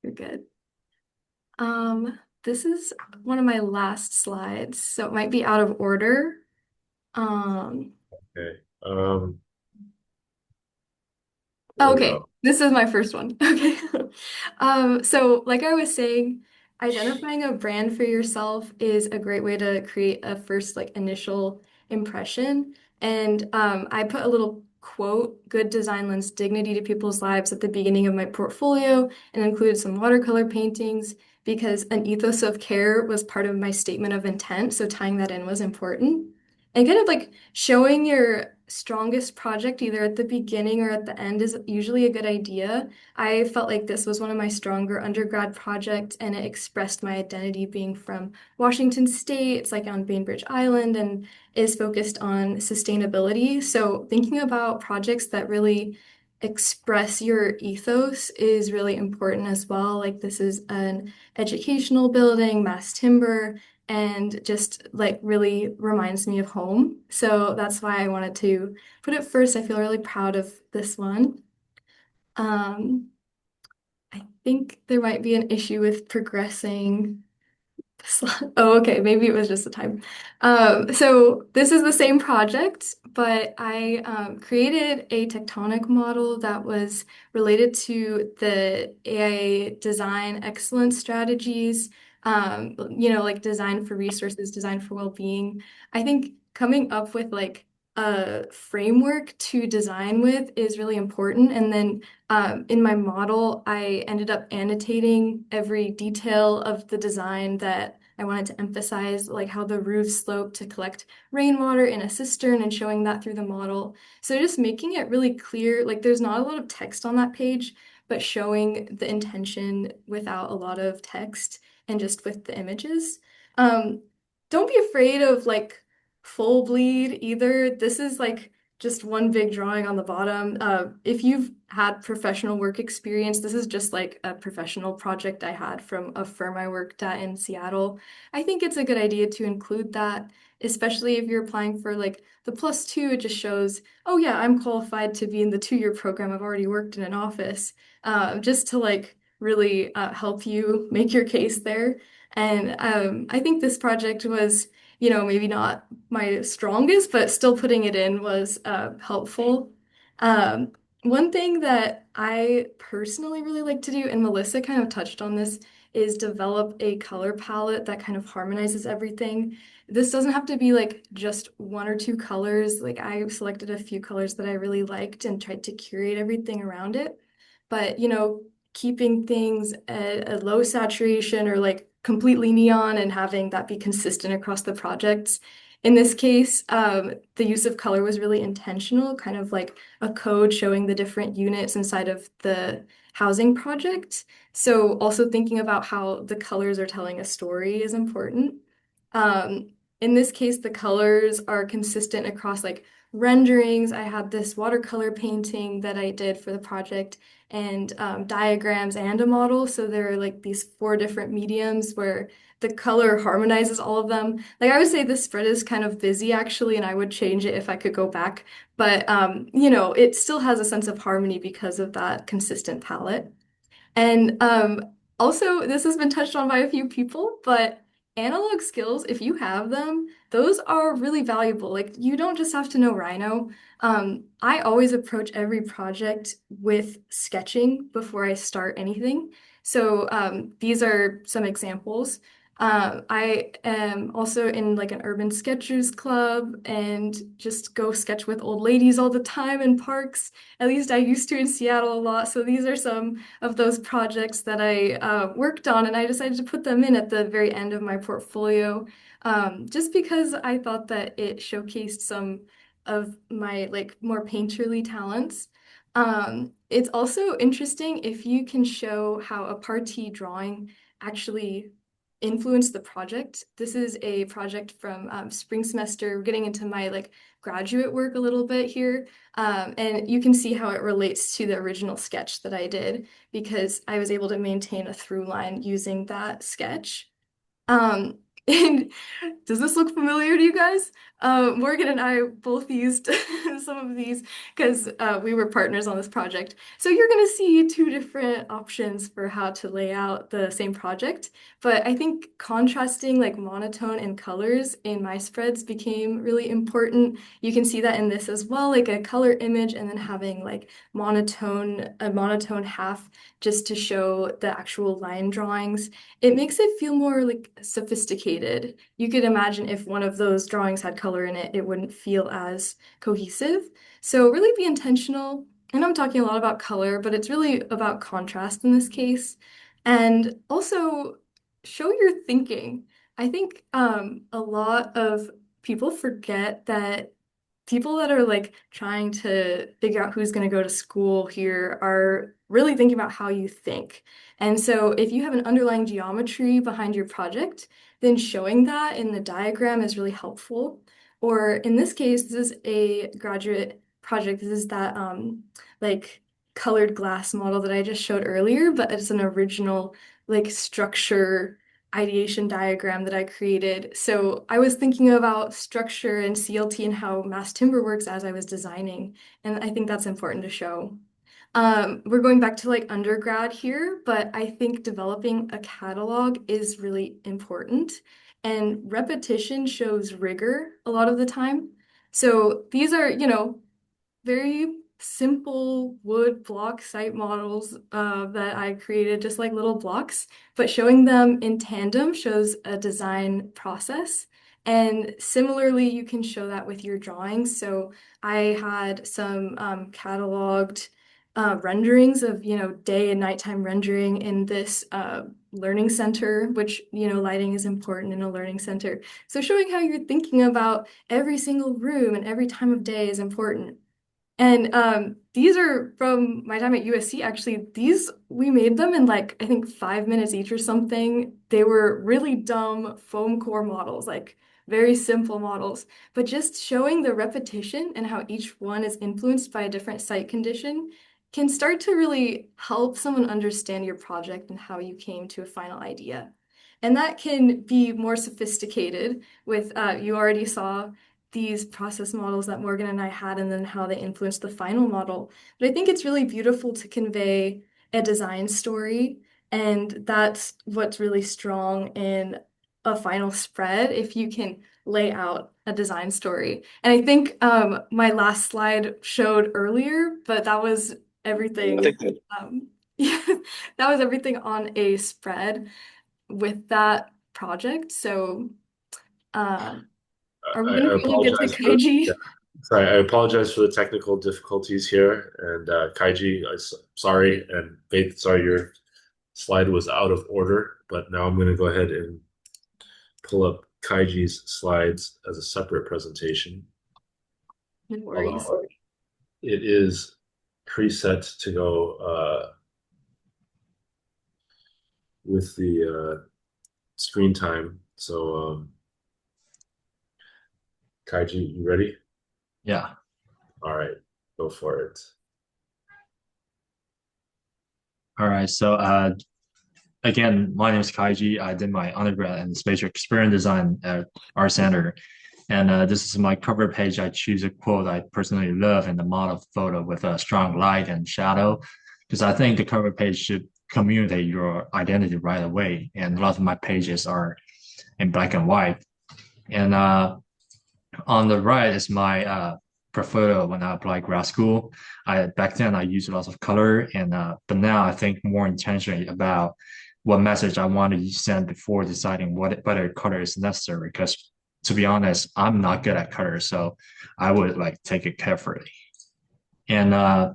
you're good. This is one of my last slides, so it might be out of order. Um, Okay. There we Okay, go. this is my first one. Okay. So like I was saying, identifying a brand for yourself is a great way to create a first like initial impression. And I put a little quote, "Good design lends dignity to people's lives" at the beginning of my portfolio and included some watercolor paintings because an ethos of care was part of my statement of intent. So tying that in was important. And kind of like showing your strongest project either at the beginning or at the end is usually a good idea. I felt like this was one of my stronger undergrad projects and it expressed my identity being from Washington State. It's like on Bainbridge Island and is focused on sustainability. So thinking about projects that really express your ethos is really important as well. Like this is an educational building, mass timber, and just like really reminds me of home. So that's why I wanted to put it first. I feel really proud of this one. Um, I think there might be an issue with progressing. Oh, okay, maybe it was just the time. So this is the same project, but I created a tectonic model that was related to the AI design excellence strategies, like design for resources, design for well-being. I think coming up with like a framework to design with is really important. And then in my model, I ended up annotating every detail of the design that I wanted to emphasize, like how the roof sloped to collect rainwater in a cistern and showing that through the model. So just making it really clear, like there's not a lot of text on that page, but showing the intention without a lot of text and just with the images. Um, don't be afraid of like full bleed either. This is like just one big drawing on the bottom. If you've had professional work experience, this is just like a professional project I had from a firm I worked at in Seattle. I think it's a good idea to include that, especially if you're applying for like the +2, it just shows, oh yeah, I'm qualified to be in the 2-year program. I've already worked in an office, just to like really help you make your case there. And I think this project was maybe not my strongest, but still putting it in was helpful. Um, One thing that I personally really like to do, and Melissa kind of touched on this, is develop a color palette that kind of harmonizes everything. This doesn't have to be like just one or two colors. Like I selected a few colors that I really liked and tried to curate everything around it. But, keeping things at a low saturation or like completely neon and having that be consistent across the projects. In this case, the use of color was really intentional, kind of like a code showing the different units inside of the housing project. So also thinking about how the colors are telling a story is important. In this case, the colors are consistent across like renderings. I had this watercolor painting that I did for the project and diagrams and a model. So there are like these four different mediums where the color harmonizes all of them. Like I would say this spread is kind of busy actually, and I would change it if I could go back. But it still has a sense of harmony because of that consistent palette. And also, this has been touched on by a few people, but analog skills, if you have them, those are really valuable. Like, you don't just have to know Rhino. I always approach every project with sketching before I start anything. So, these are some examples. I am also in like an urban sketchers club and just go sketch with old ladies all the time in parks. At least I used to in Seattle a lot. So these are some of those projects that I worked on, and I decided to put them in at the very end of my portfolio, just because I thought that it showcased some of my like more painterly talents. It's also interesting if you can show how a party drawing actually influenced the project. This is a project from spring semester, getting into my like graduate work a little bit here. And you can see how it relates to the original sketch that I did because I was able to maintain a through line using that sketch. Um, and does this look familiar to you guys? Morgan and I both used some of these because we were partners on this project. So you're going to see two different options for how to lay out the same project. But I think contrasting like monotone and colors in my spreads became really important. You can see that in this as well, like a color image and then having like a monotone half just to show the actual line drawings. It makes it feel more like sophisticated. You could imagine if one of those drawings had color in it, it wouldn't feel as cohesive. So really be intentional. And I'm talking a lot about color, but it's really about contrast in this case. And also show your thinking. I think a lot of people forget that people that are like trying to figure out who's going to go to school here are really thinking about how you think. And so if you have an underlying geometry behind your project, then showing that in the diagram is really helpful. Or in this case, this is a graduate project. This is that like colored glass model that I just showed earlier, but it's an original like structure ideation diagram that I created. So I was thinking about structure and CLT and how mass timber works as I was designing. And I think that's important to show. We're going back to like undergrad here, but I think developing a catalog is really important. And repetition shows rigor a lot of the time. So these are, very simple wood block site models that I created, just like little blocks, but showing them in tandem shows a design process. And similarly, you can show that with your drawings. So I had some cataloged renderings of, day and nighttime rendering in this learning center, which, lighting is important in a learning center. So showing how you're thinking about every single room and every time of day is important. And these are from my time at USC, actually. These, we made them in like, I think 5 minutes each or something. They were really dumb foam core models, like very simple models. But just showing the repetition and how each one is influenced by a different site condition can start to really help someone understand your project and how you came to a final idea. And that can be more sophisticated with, you already saw these process models that Morgan and I had and then how they influenced the final model. But I think it's really beautiful to convey a design story, and that's what's really strong in a final spread if you can lay out a design story. And I think my last slide showed earlier, but that was everything. Yeah, that was everything on a spread with that project. So are we I gonna be able to get to apologize for Kaiji? sorry, I apologize for the technical difficulties here. And Kaiji, sorry, and Faith, sorry, your slide was out of order, but now I'm going to go ahead and pull up Kaiji's slides as a separate presentation. No worries. Although it is preset to go with the screen time. So, Kaiji, you ready? Yeah. All right, go for it. All right. So again, my name is Kaiji. I did my undergrad in spatial experience design at Art Center. And this is my cover page. I choose a quote I personally love in the model photo with a strong light and shadow, because I think the cover page should communicate your identity right away. And a lot of my pages are in black and white. And on the right is my portfolio when I applied grad school. Back then I used lots of color, and but now I think more intentionally about what message I want to send before deciding whether color is necessary. Because to be honest, I'm not good at color, so I would like take it carefully. And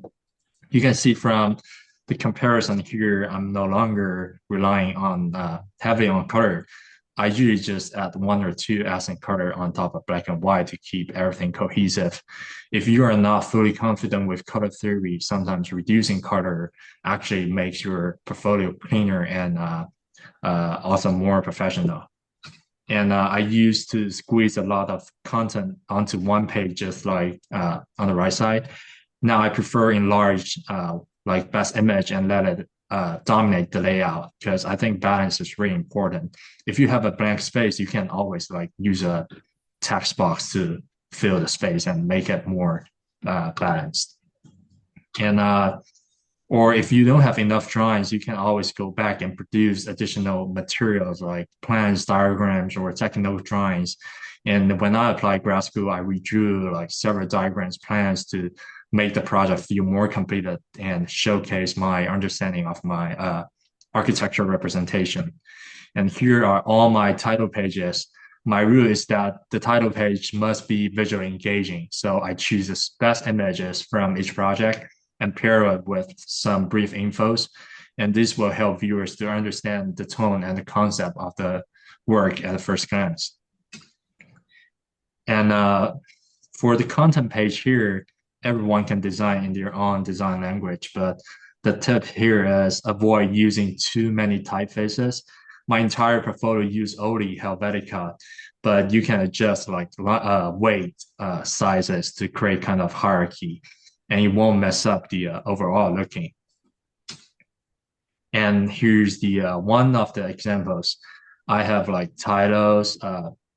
you can see from the comparison here, I'm no longer relying on heavily on color. I usually just add 1 or 2 accent color on top of black and white to keep everything cohesive. If you are not fully confident with color theory, sometimes reducing color actually makes your portfolio cleaner and also more professional. And I used to squeeze a lot of content onto one page, just like on the right side. Now I prefer enlarge like best image and let it dominate the layout, because I think balance is really important. If you have a blank space, you can always like use a text box to fill the space and make it more balanced. And or if you don't have enough drawings, you can always go back and produce additional materials like plans, diagrams, or technical drawings. And when I applied grad school, I redrew like several diagrams, plans to make the project feel more completed and showcase my understanding of my architectural representation. And here are all my title pages. My rule is that the title page must be visually engaging. So I choose the best images from each project and pair it with some brief infos. And this will help viewers to understand the tone and the concept of the work at the first glance. And for the content page here, everyone can design in their own design language, but the tip here is avoid using too many typefaces. My entire portfolio use only Helvetica, but you can adjust like weight sizes to create kind of hierarchy, and it won't mess up the overall looking. And here's the one of the examples. I have like titles,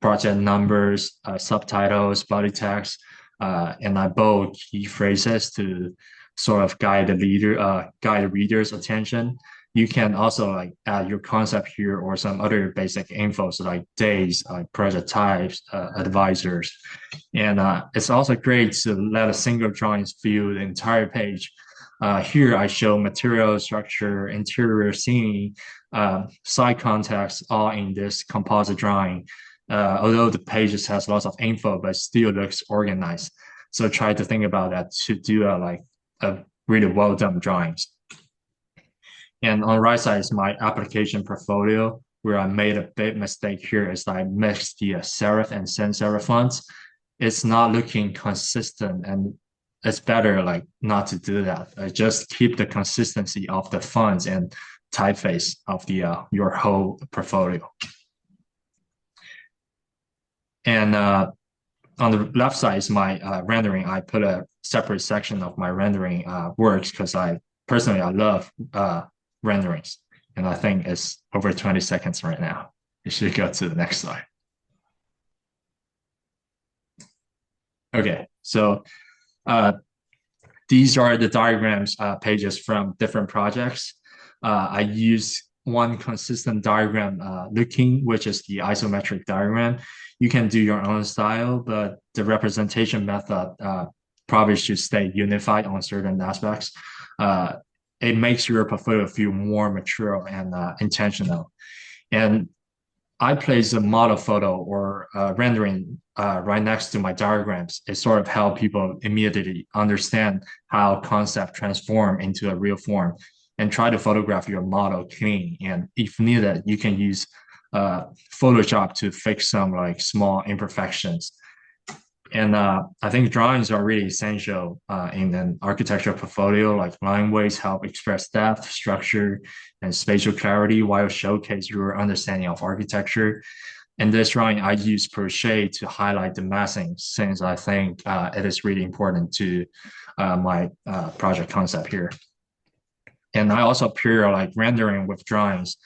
project numbers, subtitles, body text, and I bold key phrases to sort of guide the reader's attention. You can also like add your concept here or some other basic info, so like days, project types, advisors. And it's also great to let a single drawing fill the entire page. Here I show material, structure, interior scene, side context, all in this composite drawing. Although the pages has lots of info, but still looks organized. So try to think about that to do a really well done drawings. And on the right side is my application portfolio, where I made a big mistake here is I mixed the serif and sans serif fonts. It's not looking consistent, and it's better like not to do that. Just keep the consistency of the fonts and typeface of the your whole portfolio. And on the left side is my rendering. I put a separate section of my rendering works because I love renderings, and I think it's over 20 seconds right now. You should go to the next slide. Okay, so these are the diagrams pages from different projects. I use one consistent diagram looking, which is the isometric diagram. You can do your own style, but the representation method probably should stay unified on certain aspects. It makes your portfolio feel more mature and intentional. And I place a model photo or rendering right next to my diagrams. It sort of helps people immediately understand how concept transform into a real form, and try to photograph your model clean. And if needed, you can use Photoshop to fix some like small imperfections. And I think drawings are really essential in an architectural portfolio. Like line weights help express depth, structure, and spatial clarity while showcase your understanding of architecture. In this drawing, I use Prochet to highlight the massing, since I think it is really important to my project concept here. And I also pair like rendering with drawings.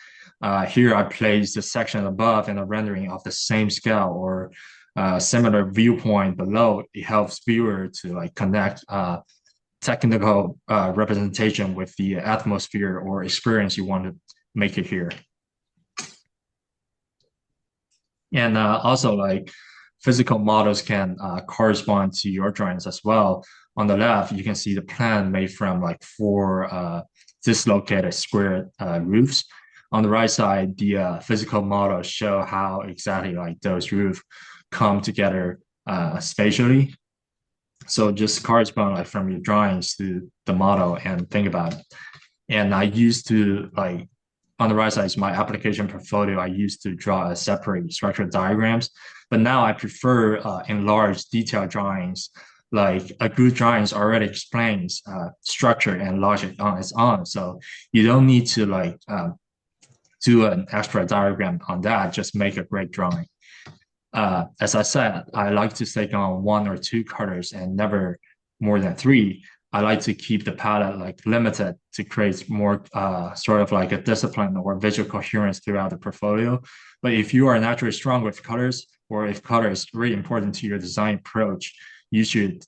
Here I place the section above and a rendering of the same scale or similar viewpoint below. It helps viewer to like connect technical representation with the atmosphere or experience you want to make it here. And also like physical models can correspond to your drawings as well. On the left, you can see the plan made from like 4 dislocated square roofs. On the right side, the physical models show how exactly like those roofs come together spatially. So just correspond like from your drawings to the model and think about it. And I used to like, on the right side is my application portfolio. I used to draw a separate structural diagrams, but now I prefer enlarged detailed drawings. Like a good drawings already explains structure and logic on its own. So you don't need to like do an extra diagram on that, just make a great drawing. As I said, I like to take on 1 or 2 colors and never more than 3. I like to keep the palette like limited to create more sort of like a discipline or visual coherence throughout the portfolio. But if you are naturally strong with colors, or if color is really important to your design approach, you should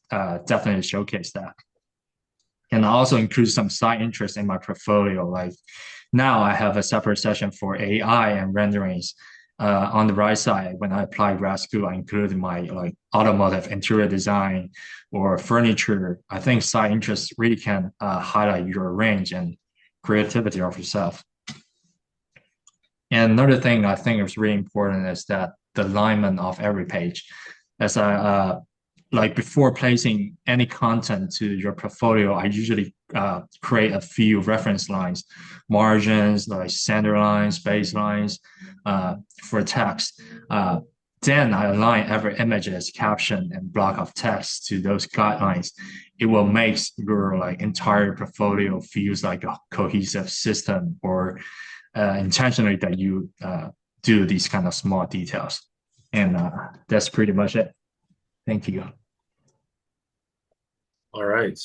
definitely showcase that. And I also include some side interests in my portfolio. Like now I have a separate section for AI and renderings. On the right side, when I apply grad school, I include my like automotive interior design or furniture. I think side interests really can highlight your range and creativity of yourself. And another thing I think is really important is that the alignment of every page. As I like before placing any content to your portfolio, I usually create a few reference lines, margins, like center lines, base lines for text. Then I align every image's caption and block of text to those guidelines. It will make your like entire portfolio feels like a cohesive system, or intentionally that you do these kind of small details. And that's pretty much it. Thank you. All right.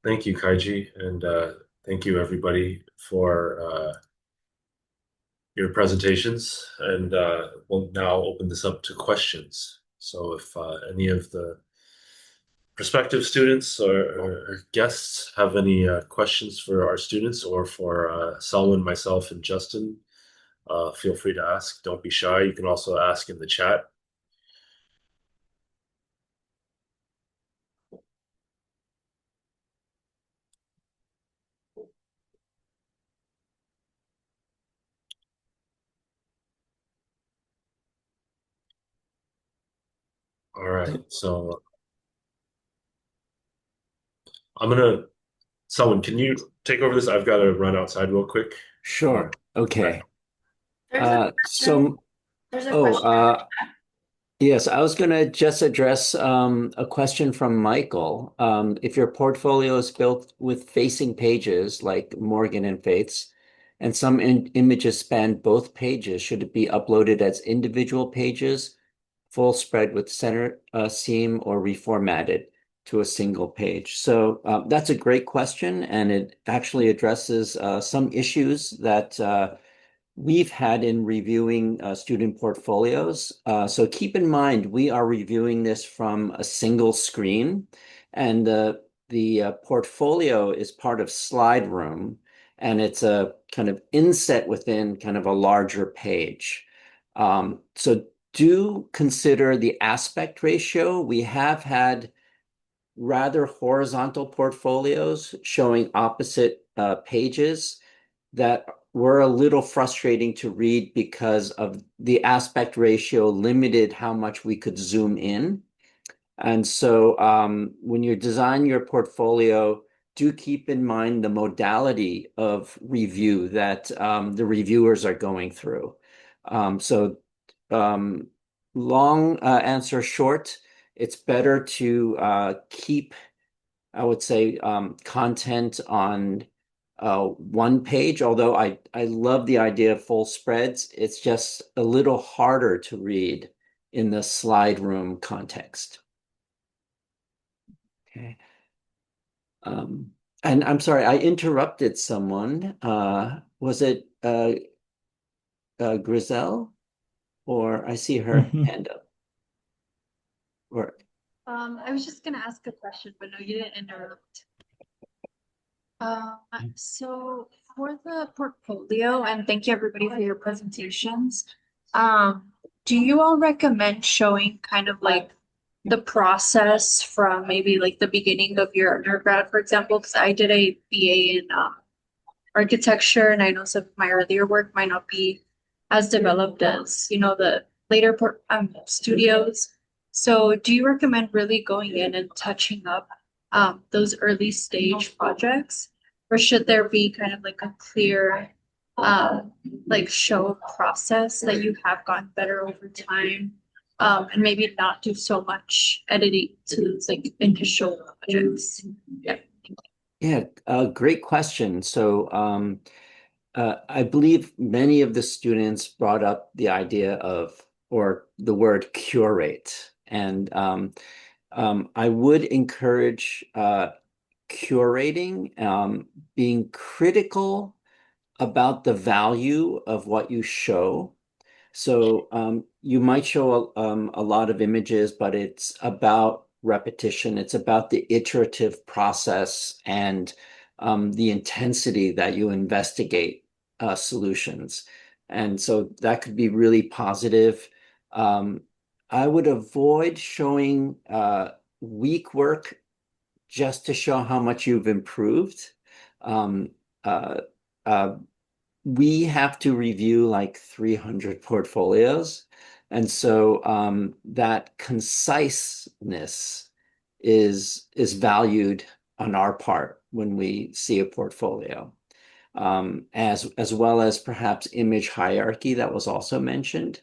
Thank you, Kaiji, and thank you everybody for your presentations. And we'll now open this up to questions. So if any of the prospective students or guests have any questions for our students, or for Selwyn, myself, and Justin, feel free to ask. Don't be shy. You can also ask in the chat. All right, so Selwyn, can you take over this? I've got to run outside real quick. Sure. Okay. There's a question. There's a question. Yes, I was going to just address a question from Michael. If your portfolio is built with facing pages like Morgan and Faith's, and some images span both pages, should it be uploaded as individual pages, full spread with center seam, or reformatted to a single page? So that's a great question, and it actually addresses some issues that we've had in reviewing student portfolios. So keep in mind, we are reviewing this from a single screen, and the portfolio is part of Slide Room. and it's a kind of inset within kind of a larger page. So do consider the aspect ratio. We have had rather horizontal portfolios showing opposite pages that were a little frustrating to read because of the aspect ratio limited how much we could zoom in. And so when you design your portfolio, do keep in mind the modality of review that the reviewers are going through. Long answer short, it's better to keep, I would say, content on one page, although I love the idea of full spreads. It's just a little harder to read in the slide room context. Okay. And I'm sorry, I interrupted someone. Was it Griselle? Or I see her hand up. Or I was just gonna ask a question, but no, you didn't interrupt. So for the portfolio, and thank you everybody for your presentations. Do you all recommend showing kind of like the process from maybe like the beginning of your undergrad, for example? Because I did a BA in architecture, and I know some of my earlier work might not be as developed as, you know, the later studios. So do you recommend really going in and touching up those early stage projects, or should there be kind of like a clear like show process that you have gotten better over time, and maybe not do so much editing to those like initial projects? yeah, great question. So I believe many of the students brought up the idea of, or the word curate. And I would encourage curating, being critical about the value of what you show. So you might show a lot of images, but it's about repetition. It's about the iterative process and the intensity that you investigate solutions. And so that could be really positive. I would avoid showing weak work just to show how much you've improved. We have to review like 300 portfolios. And so that conciseness is valued on our part when we see a portfolio. As well as perhaps image hierarchy that was also mentioned.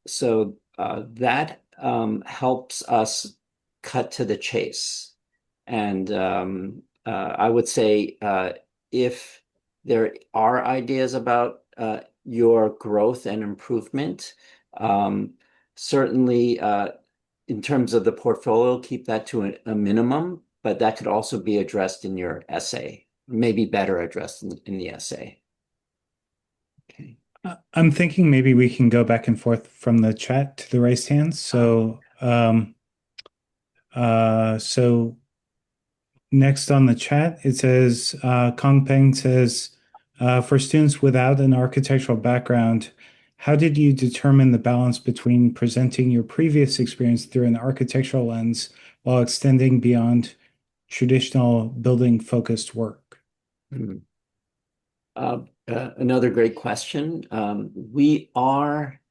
So that helps us cut to the chase. And I would say if there are ideas about your growth and improvement, certainly in terms of the portfolio, keep that to a minimum, but that could also be addressed in your essay, maybe better addressed in the essay. Okay. I'm thinking maybe we can go back and forth from the chat to the raised hands. So, so next on the chat, it says, Kong Peng says, for students without an architectural background, how did you determine the balance between presenting your previous experience through an architectural lens while extending beyond traditional building-focused work? Another great question. We are,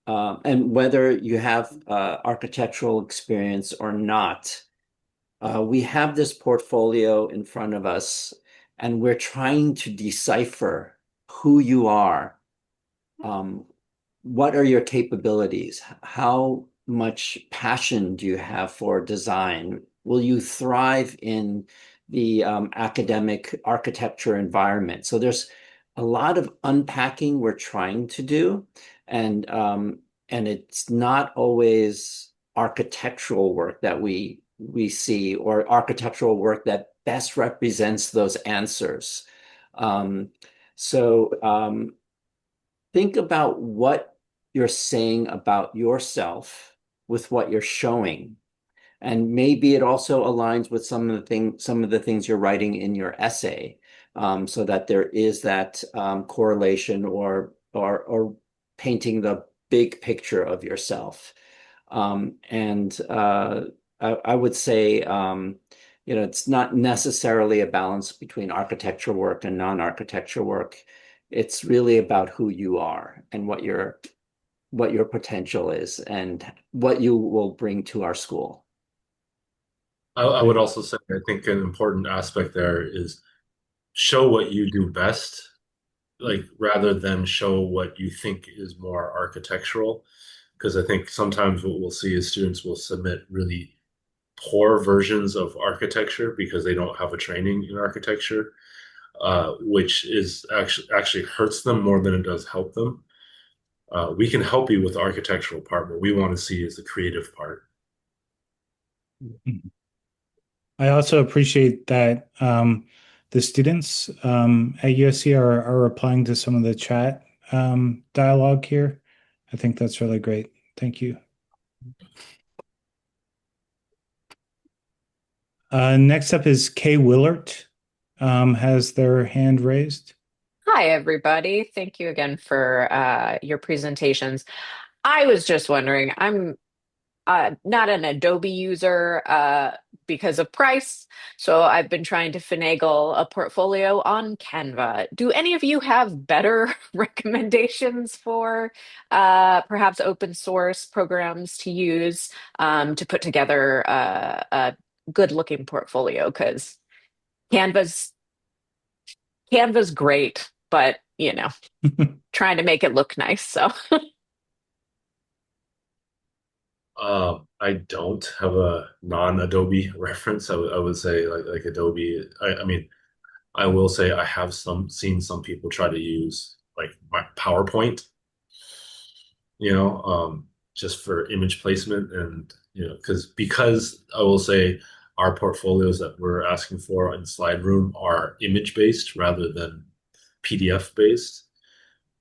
and whether you have architectural experience or not, we have this portfolio in front of us, and we're trying to decipher who you are. What are your capabilities? How much passion do you have for design? Will you thrive in the academic architecture environment? So there's a lot of unpacking we're trying to do, and it's not always architectural work that we see, or architectural work that best represents those answers. Think about what you're saying about yourself with what you're showing. And maybe it also aligns with some of the things you're writing in your essay. so that there is that correlation or painting the big picture of yourself. And I would say, it's not necessarily a balance between architecture work and non-architecture work. It's really about who you are and what your potential is and what you will bring to our school. I would also say, I think an important aspect there is show what you do best, like rather than show what you think is more architectural. Because I think sometimes what we'll see is students will submit really poor versions of architecture because they don't have a training in architecture, which is actually hurts them more than it does help them. We can help you with the architectural part. What we want to see is the creative part. I also appreciate that the students at USC are replying to some of the chat dialogue here. I think that's really great. Thank you. Next up is Kay Willert, has their hand raised. Hi, everybody. Thank you again for your presentations. I was just wondering, I'm not an Adobe user because of price, so I've been trying to finagle a portfolio on Canva. Do any of you have better recommendations for perhaps open source programs to use to put together a good looking portfolio? Because Canva's Canva's great, but trying to make it look nice. So I don't have a non-Adobe reference. I would say like Adobe. I mean, I will say I have seen some people try to use like my PowerPoint, just for image placement, and because I will say our portfolios that we're asking for in Slide Room are image based rather than PDF based,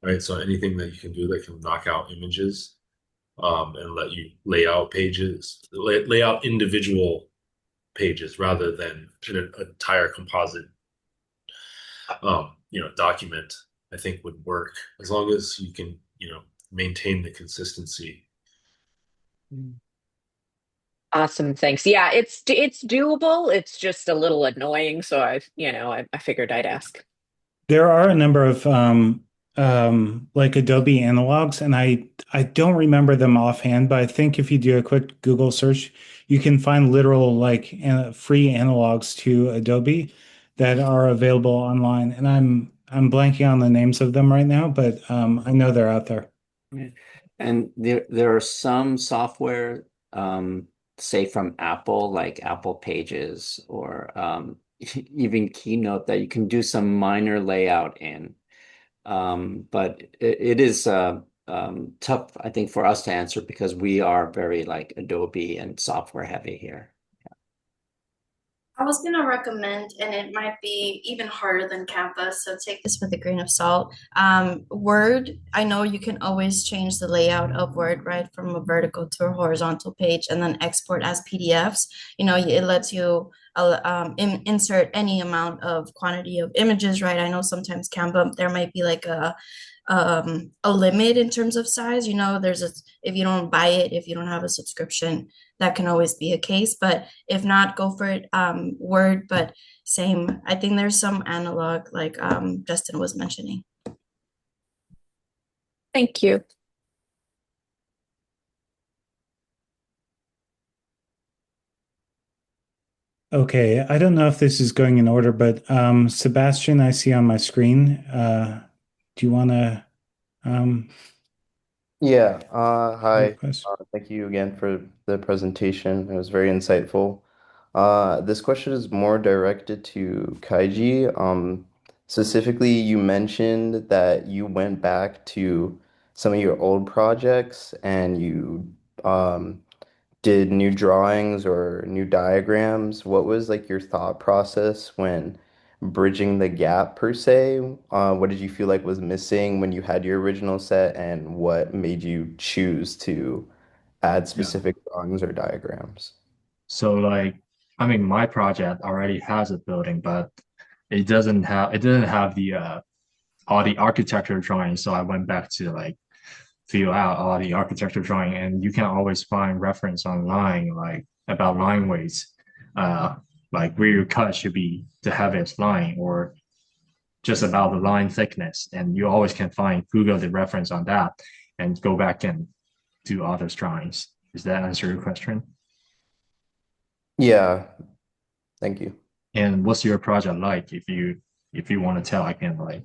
right? So anything that you can do that can knock out images, and let you lay out pages, lay out individual pages rather than an entire composite, document, I think would work as long as you can, maintain the consistency. awesome, thanks. Yeah, it's doable. It's just a little annoying, so I figured I'd ask. There are a number of like Adobe analogs, and I don't remember them offhand, but I think if you do a quick Google search, you can find literal like free analogs to Adobe that are available online. And I'm blanking on the names of them right now, but I know they're out there. And there are some software, say from Apple, like Apple Pages or even Keynote, that you can do some minor layout in. But it is tough, I think, for us to answer because we are very like Adobe and software heavy here. I was gonna recommend, and it might be even harder than Canva, so take this with a grain of salt. Word, I know you can always change the layout of Word, right, from a vertical to a horizontal page, and then export as PDFs. It lets you insert any amount of quantity of images, right? I know sometimes Canva, there might be like a limit in terms of size. If you don't buy it, if you don't have a subscription, that can always be a case. But if not, go for it. Word, but same. I think there's some analog, like Justin was mentioning. Thank you. Okay, I don't know if this is going in order, but Sebastian, I see on my screen. Do you want to Yeah, hi. request? Thank you again for the presentation. It was very insightful. This question is more directed to Kaiji. Specifically, you mentioned that you went back to some of your old projects and you did new drawings or new diagrams. What was like your thought process when bridging the gap per se? What did you feel like was missing when you had your original set, and what made you choose to add Yeah. specific drawings or diagrams? So like, I mean, my project already has a building, but it didn't have the all the architecture drawings. So I went back to like fill out all the architecture drawing, and you can always find reference online like about line weights, uh, like where your cut should be to have its line, or just about the line thickness. And you always can find Google the reference on that and go back and do other drawings. Does that answer your question? Yeah, thank you. And what's your project like? If you want to tell, I can like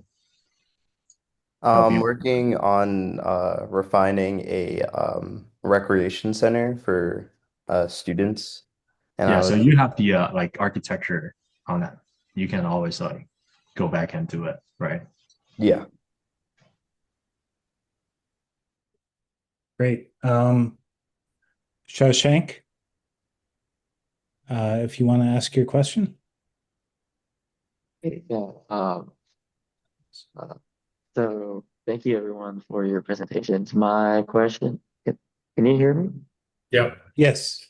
help you. Working on refining a recreation center for students, and I Yeah, so was you have the like architecture on that. You can always like go back and do it, right? yeah. Great. Shashank, if you want to ask your question. Yeah. Uh, so thank you everyone for your presentations. My question, can you hear me? Yeah. Yes.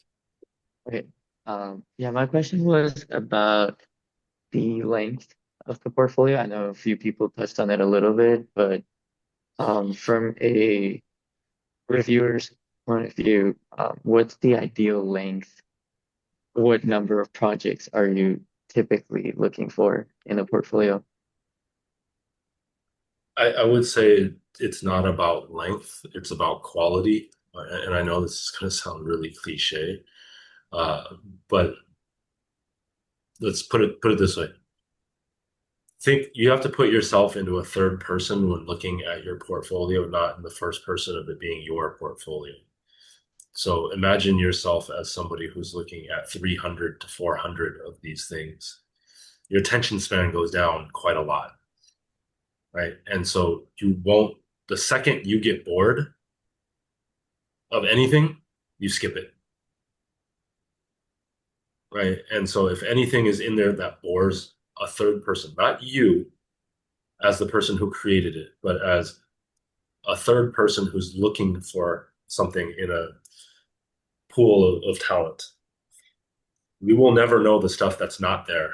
Okay. Yeah, my question was about the length of the portfolio. I know a few people touched on it a little bit, but from a reviewer's point of view, what's the ideal length? What number of projects are you typically looking for in a portfolio? I would say it's not about length, it's about quality. And I know this is going to sound really cliche, uh, but let's put it this way. Think you have to put yourself into a third person when looking at your portfolio, not in the first person of it being your portfolio. So imagine yourself as somebody who's looking at 300 to 400 of these things. Your attention span goes down quite a lot, right? And so the second you get bored of anything, you skip it, right? And so if anything is in there that bores a third person, not you as the person who created it, but as a third person who's looking for something in a pool of talent, we will never know the stuff that's not there,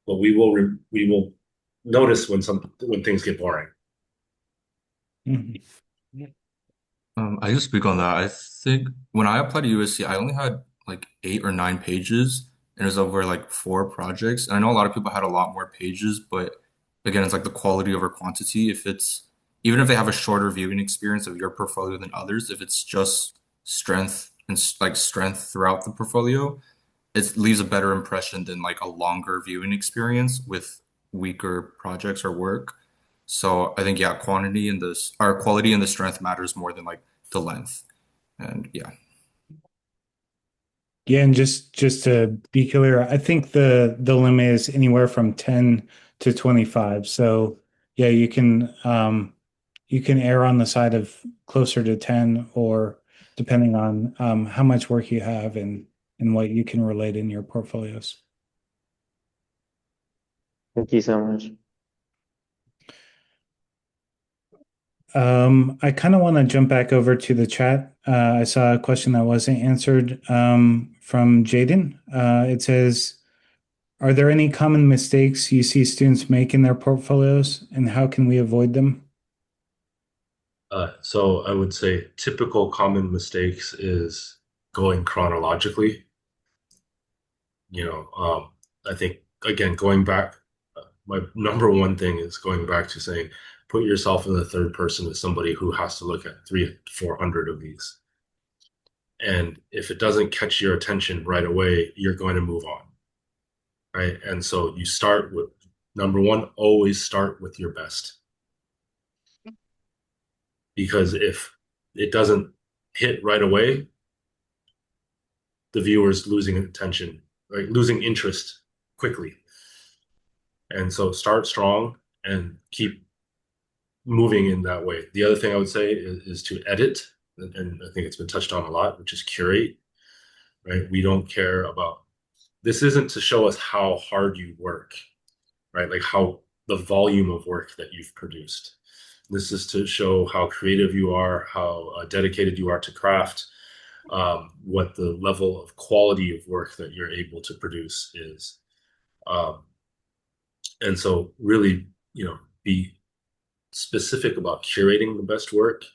but we will notice when things get boring. Mhm. I can speak on that. I think when I applied to USC, I only had like 8 or 9 pages, and it was over like 4 projects. And I know a lot of people had a lot more pages, but again, it's like the quality over quantity. Even if they have a shorter viewing experience of your portfolio than others, if it's just strength and like strength throughout the portfolio, it leaves a better impression than like a longer viewing experience with weaker projects or work. So I think yeah, quality and the strength matters more than like the length. And yeah. Yeah, and just to be clear, I think the limit is anywhere from 10 to 25. So yeah, you can err on the side of closer to 10, or depending on how much work you have and what you can relate in your portfolios. Thank you so much. I kind of want to jump back over to the chat. I saw a question that wasn't answered from Jaden. It says, are there any common mistakes you see students make in their portfolios, and how can we avoid them? So I would say typical common mistakes is going chronologically. I think again, going back, my number one thing is going back to saying, put yourself in the third person as somebody who has to look at 300 to 400 of these. And if it doesn't catch your attention right away, you're going to move on, right? And so you start with number one, always start with your best. Because if it doesn't hit right away, the viewer's losing attention, right? Losing interest quickly. And so start strong and keep moving in that way. The other thing I would say is to edit, and I think it's been touched on a lot, which is curate, right? We don't care about, this isn't to show us how hard you work, right? Like how the volume of work that you've produced. This is to show how creative you are, how dedicated you are to craft, what the level of quality of work that you're able to produce is. And so really, be specific about curating the best work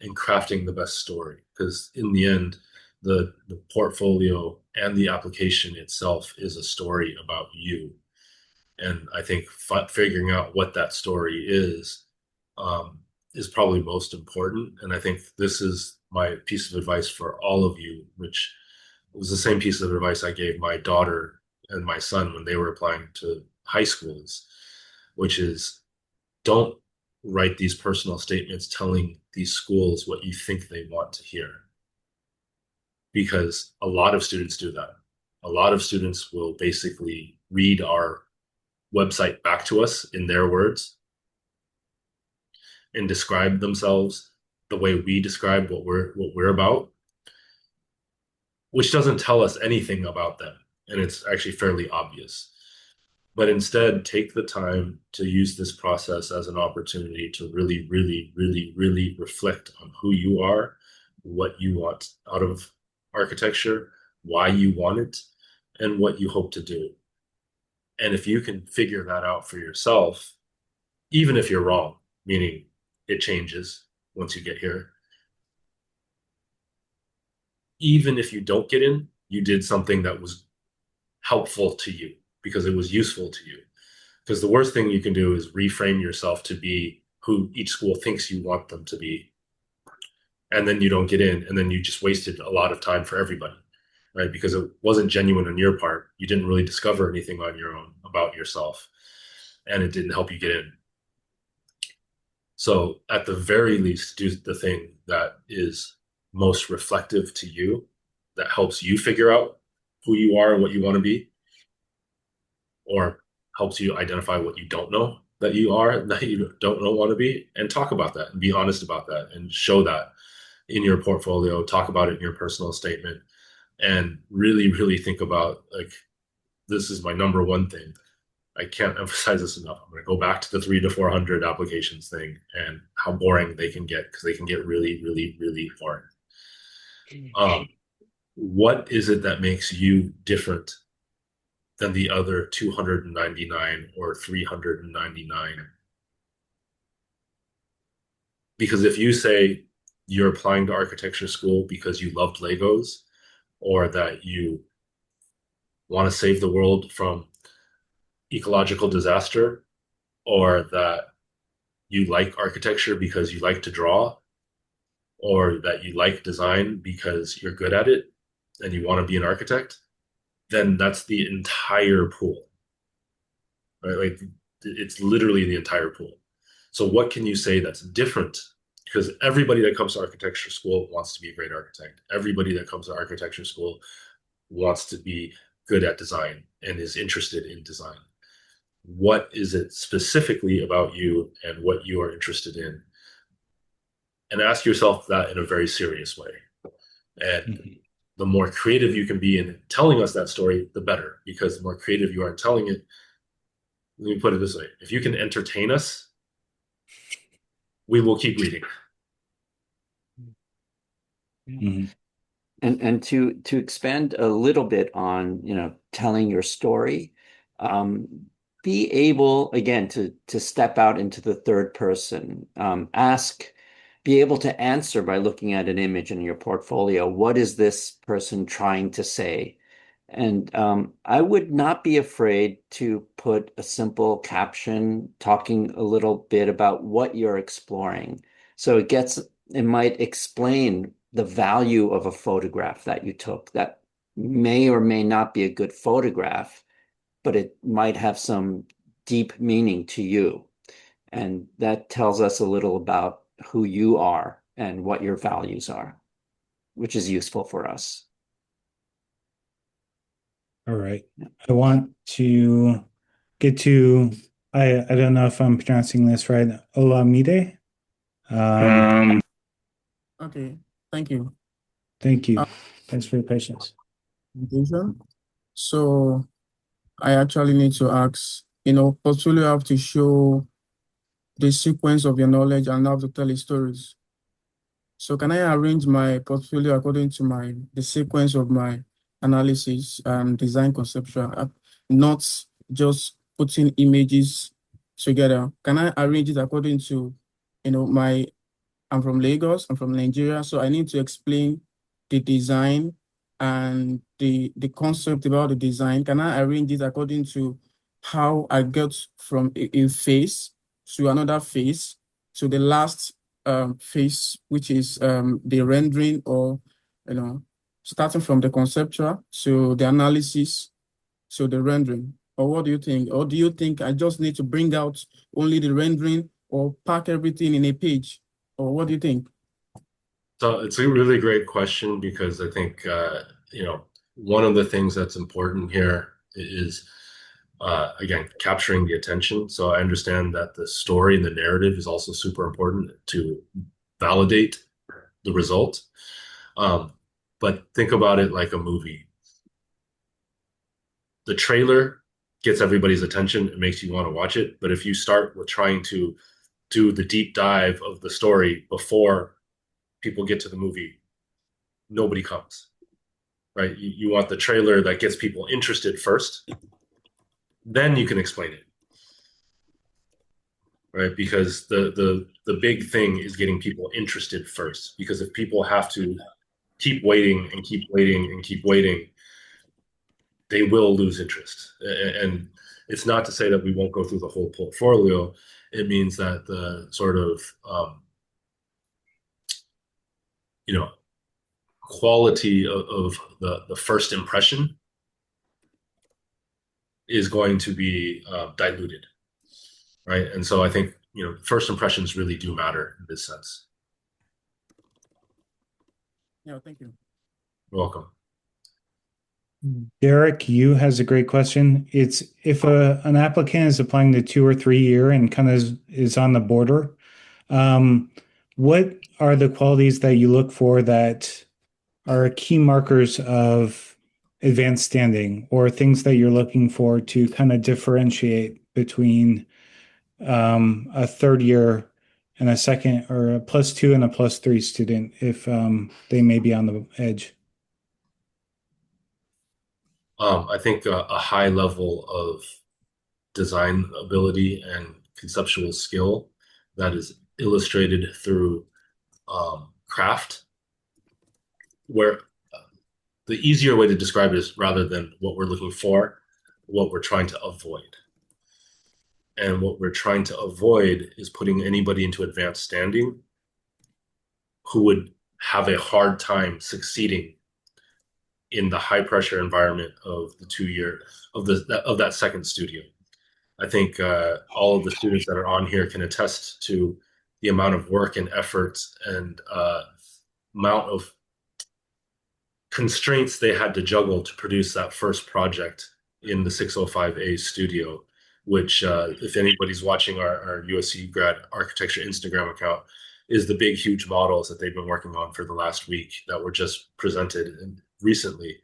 and crafting the best story. Because in the end, the portfolio and the application itself is a story about you. And I think figuring out what that story is probably most important. And I think this is my piece of advice for all of you, which was the same piece of advice I gave my daughter and my son when they were applying to high schools, which is don't write these personal statements telling these schools what you think they want to hear. Because a lot of students do that. A lot of students will basically read our website back to us in their words and describe themselves the way we describe what we're about, which doesn't tell us anything about them. And it's actually fairly obvious. But instead, take the time to use this process as an opportunity to really, really, really, really reflect on who you are, what you want out of architecture, why you want it, and what you hope to do. And if you can figure that out for yourself, even if you're wrong, meaning it changes once you get here, even if you don't get in, you did something that was helpful to you because it was useful to you. Because the worst thing you can do is reframe yourself to be who each school thinks you want them to be. And then you don't get in, and then you just wasted a lot of time for everybody, right? Because it wasn't genuine on your part. You didn't really discover anything on your own about yourself, and it didn't help you get in. So at the very least, do the thing that is most reflective to you, that helps you figure out who you are and what you want to be, or helps you identify what you don't know that you are and that you don't know want to be, and talk about that and be honest about that and show that in your portfolio, talk about it in your personal statement, and really, really think about, like, this is my number one thing. I can't emphasize this enough. I'm going to go back to the 300 to 400 applications thing and how boring they can get, because they can get really, really, really boring. What is it that makes you different than the other 299 or 399? Because if you say you're applying to architecture school because you loved Legos, or that you want to save the world from ecological disaster, or that you like architecture because you like to draw, or that you like design because you're good at it and you want to be an architect, then that's the entire pool, right? Like, it's literally the entire pool. So what can you say that's different? Because everybody that comes to architecture school wants to be a great architect. Everybody that comes to architecture school wants to be good at design and is interested in design. What is it specifically about you and what you are interested in? And ask yourself that in a very serious way. And the more creative you can be in telling us that story, the better, because the more creative you are in telling it, let me put it this way: if you can entertain us, we will keep reading. And to expand a little bit on, telling your story, be able again to step out into the third person. Be able to answer by looking at an image in your portfolio. What is this person trying to say? And I would not be afraid to put a simple caption talking a little bit about what you're exploring. So it might explain the value of a photograph that you took that may or may not be a good photograph, but it might have some deep meaning to you. And that tells us a little about who you are and what your values are, which is useful for us. All right. I want to get to, I don't know if I'm pronouncing this right, Olamide. Okay, thank you. Thank you. Thanks for your patience. So I actually need to ask, portfolio have to show the sequence of your knowledge and have to tell the stories. So can I arrange my portfolio according to the sequence of my analysis and design conceptual, not just putting images together? Can I arrange it according to, I'm from Lagos, I'm from Nigeria, so I need to explain the design and the concept about the design. Can I arrange it according to how I get from a phase to another phase to the last phase, which is the rendering, or starting from the conceptual to the analysis to the rendering? Or what do you think? Or do you think I just need to bring out only the rendering or pack everything in a page? Or what do you think? So it's a really great question, because I think one of the things that's important here is again, capturing the attention. So I understand that the story and the narrative is also super important to validate the result. But think about it like a movie. The trailer gets everybody's attention. It makes you want to watch it. But if you start with trying to do the deep dive of the story before people get to the movie, nobody comes, right? You want the trailer that gets people interested first, then you can explain it, right? Because the big thing is getting people interested first. Because if people have to keep waiting and keep waiting and keep waiting, they will lose interest. And it's not to say that we won't go through the whole portfolio. It means that the sort of quality of the first impression is going to be diluted, right? And so I think first impressions really do matter in this sense. Yeah, thank you. You're welcome. Derek, you has a great question. It's if an applicant is applying to 2 or 3 year and kind of is on the border, what are the qualities that you look for that are key markers of advanced standing, or things that you're looking for to kind of differentiate between a 3rd year and a second, or a +2 and a +3 student, if they may be on the edge? I think a high level of design ability and conceptual skill that is illustrated through craft, where the easier way to describe it is, rather than what we're looking for, what we're trying to avoid. And what we're trying to avoid is putting anybody into advanced standing who would have a hard time succeeding in the high pressure environment of the 2 year of that second studio. I think all of the students that are on here can attest to the amount of work and effort and amount of constraints they had to juggle to produce that first project in the 605A studio, which if anybody's watching our USC grad architecture Instagram account, is the big, huge models that they've been working on for the last week that were just presented recently.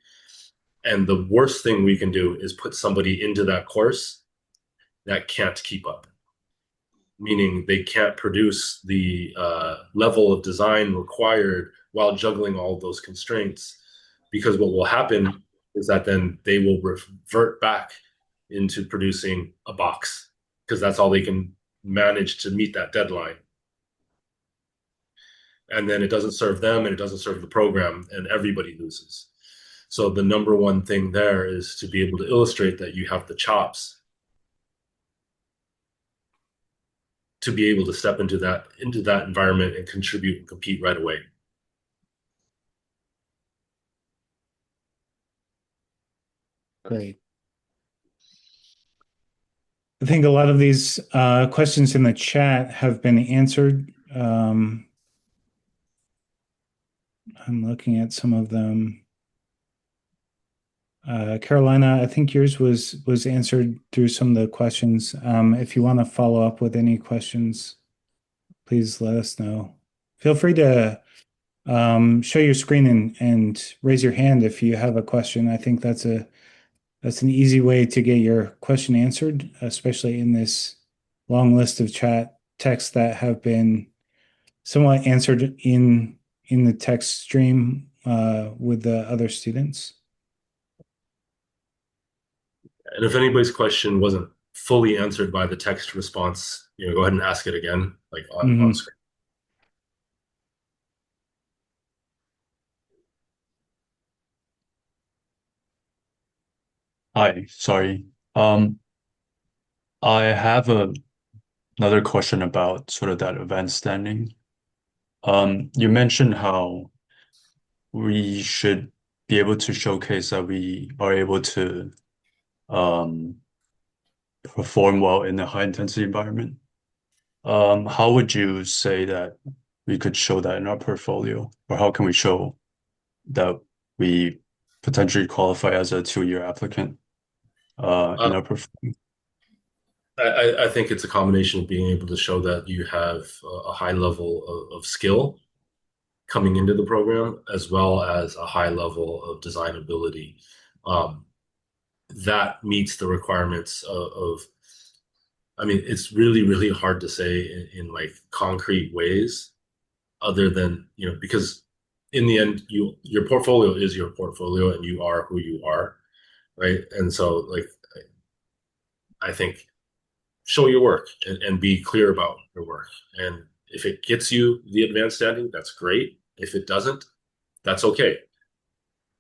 And the worst thing we can do is put somebody into that course that can't keep up, meaning they can't produce the level of design required while juggling all those constraints. Because what will happen is that then they will revert back into producing a box, because that's all they can manage to meet that deadline. And then it doesn't serve them, and it doesn't serve the program, and everybody loses. So the number one thing there is to be able to illustrate that you have the chops to be able to step into that environment and contribute and compete right away. Great. I think a lot of these questions in the chat have been answered. I'm looking at some of them. Carolina, I think yours was answered through some of the questions. If you want to follow up with any questions, please let us know. Feel free to show your screen and raise your hand if you have a question. I think that's an easy way to get your question answered, especially in this long list of chat texts that have been somewhat answered in the text stream with the other students. And if anybody's question wasn't fully fully answered by the text response, go ahead and ask it again, like on Mhm. screen. Hi, sorry. I have another question about sort of that event standing. You mentioned how we should be able to showcase that we are able to um, perform well in a high intensity environment. How would you say that we could show that in our portfolio, or how can we show that we potentially qualify as a 2-year applicant in our portfolio? I think it's a combination of being able to show that you have a high level of skill coming into the program, as well as a high level of design ability. That meets the requirements I mean, it's really, really hard to say in like concrete ways, other than, because in the end, your portfolio is your portfolio and you are who you are, right? And so like, I think show your work and be clear about your work. And if it gets you the advanced standing, that's great. If it doesn't, that's okay.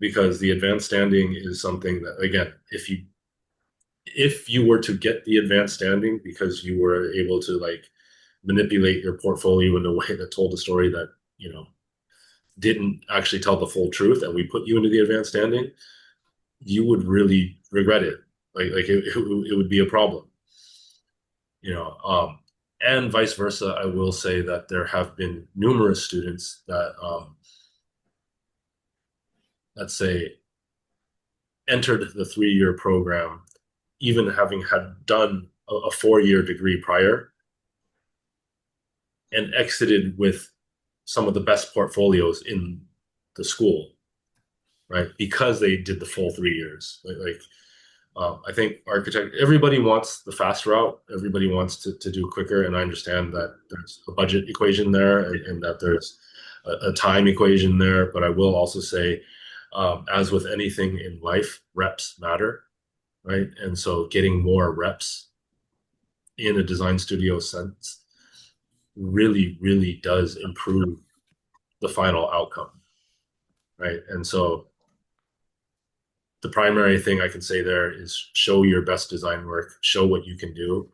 Because the advanced standing is something that, again, if you were to get the advanced standing because you were able to like manipulate your portfolio in a way that told a story that, didn't actually tell the full truth, and we put you into the advanced standing, you would really regret it. Like it would be a problem. And vice versa. I will say that there have been numerous students that, let's say, entered the 3-year program, even having had done a 4-year degree prior, and exited with some of the best portfolios in the school, right? Because they did the full 3 years. I think everybody wants the fast route. Everybody wants to do quicker. And I understand that there's a budget equation there and that there's a time equation there. But I will also say, as with anything in life, reps matter, right? And so getting more reps in a design studio sense really, really does improve the final outcome, right? And so the primary thing I can say there is show your best design work, show what you can do.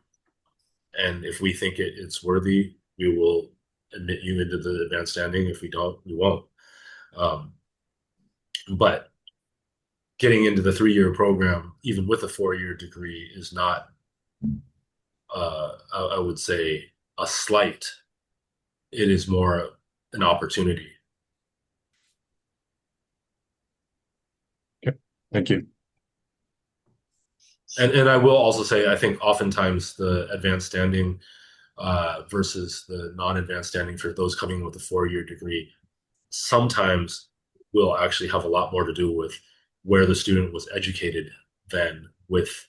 And if we think it's worthy, we will admit you into the advanced standing. If we don't, we won't. But getting into the 3-year program, even with a 4-year degree, is not, I would say, a slight. It is more an opportunity. Okay, thank you. And I will also say, I think oftentimes the advanced standing versus the non-advanced standing for those coming with a 4-year degree sometimes will actually have a lot more to do with where the student was educated than with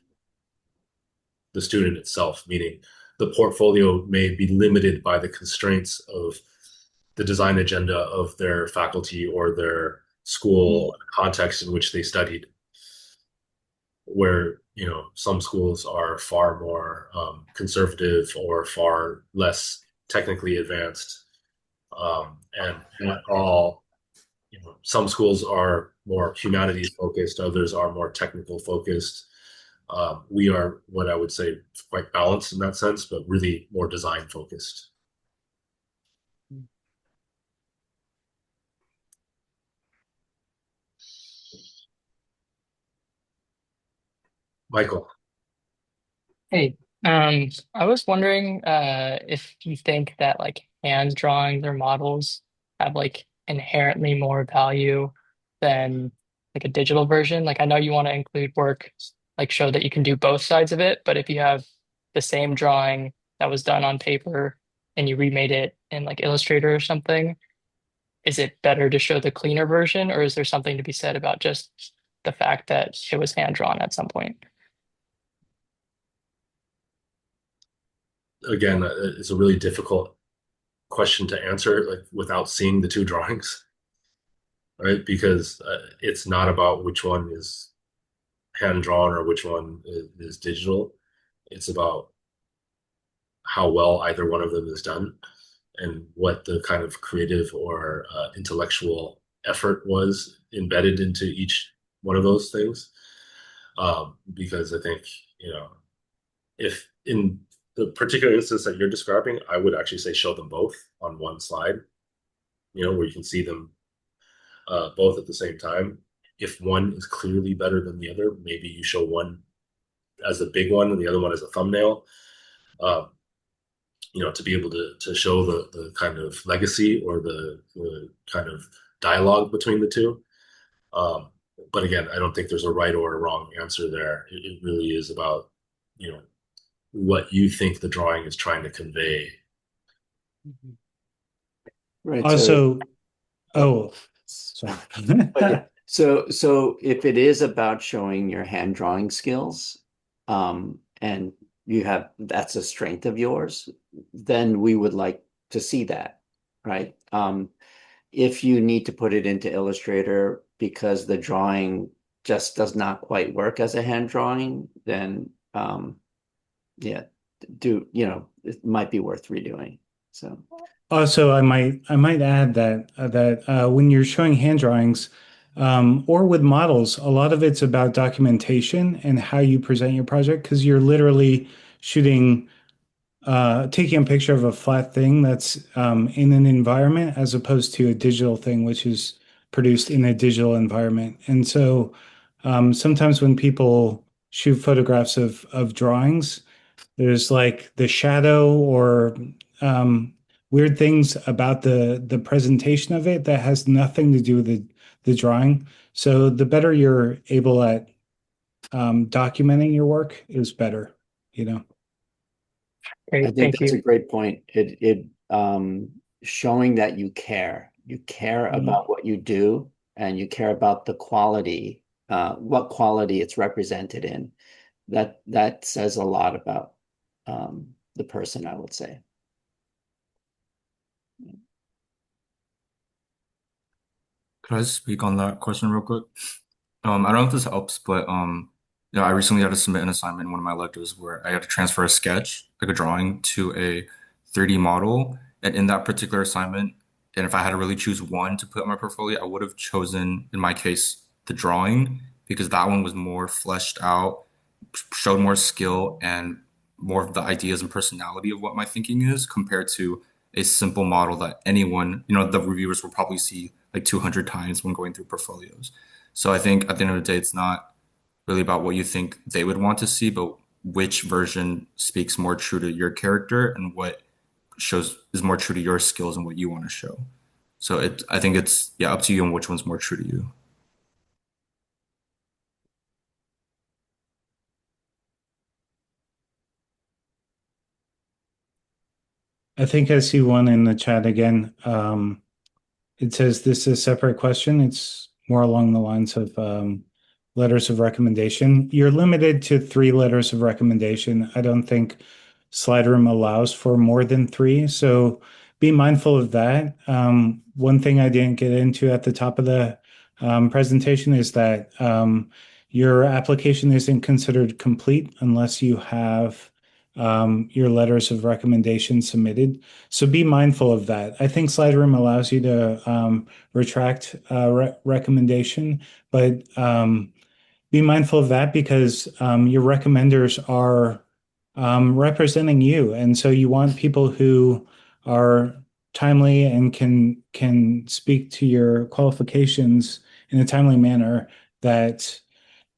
the student itself, meaning the portfolio may be limited by the constraints of the design agenda of their faculty or their school context in which they studied, where some schools are far more conservative or far less technically advanced, and not all. Some schools are more humanities focused, others are more technical focused. We are, what I would say, quite balanced in that sense, but really more design focused. Michael. Hey, I was wondering if you think that like hand drawings or models have like inherently more value than like a digital version. Like I know you want to include work, like show that you can do both sides of it, but if you have the same drawing that was done on paper and you remade it in like Illustrator or something, is it better to show the cleaner version, or is there something to be said about just the fact that it was hand drawn at some point? Again, it's a really difficult question to answer, like without seeing the two drawings, right? Because it's not about which one is hand drawn or which one is digital. It's about how well either one of them is done and what the kind of creative or intellectual effort was embedded into each one of those things. Because I think, if in the particular instance that you're describing, I would actually say show them both on one slide, where you can see them both at the same time. If one is clearly better than the other, maybe you show one as a big one and the other one as a thumbnail. To be able to show the kind of legacy or the kind of dialogue between the two. But again, I don't think there's a right or a wrong answer there. It really is about, what you think the drawing is trying to convey. Right. Also, sorry. So if it is about showing your hand drawing skills, and that's a strength of yours, then we would like to see that, right? If you need to put it into Illustrator because the drawing just does not quite work as a hand drawing, then it might be worth redoing. So Also, I might add that when you're showing hand drawings, or with models, a lot of it's about documentation and how you present your project, because you're literally taking a picture of a flat thing that's in an environment as opposed to a digital thing, which is produced in a digital environment. And so sometimes when people shoot photographs of drawings, there's like the shadow or weird things about the presentation of it that has nothing to do with the drawing. So the better you're able at documenting your work is better, I Great, think thank that's you. a great point. It showing that you care. You care about what you do, and you care about the quality, what quality it's represented in. That says a lot about the person, I would say. Could I speak on that question real quick? I don't know if this helps, but I recently had to submit an assignment in one of my electives where I had to transfer a sketch, like a drawing, to a 3D model. And in that particular assignment, and if I had to really choose one to put on my portfolio, I would have chosen, in my case, the drawing, because that one was more fleshed out, showed more skill and more of the ideas and personality of what my thinking is compared to a simple model that anyone, the reviewers will probably see like 200 times when going through portfolios. So I think at the end of the day, it's not really about what you think they would want to see, but which version speaks more true to your character and what shows is more true to your skills and what you want to show. So I think it's up to you on which one's more true to you. I think I see one in the chat again. It says this is a separate question. It's more along the lines of letters of recommendation. You're limited to 3 letters of recommendation. I don't think Slideroom allows for more than 3, so be mindful of that. One thing I didn't get into at the top of the presentation is that your application isn't considered complete unless you have your letters of recommendation submitted. So be mindful of that. I think Slideroom allows you to retract recommendation, but be mindful of that because your recommenders are representing you, and so you want people who are timely and can speak to your qualifications in a timely manner that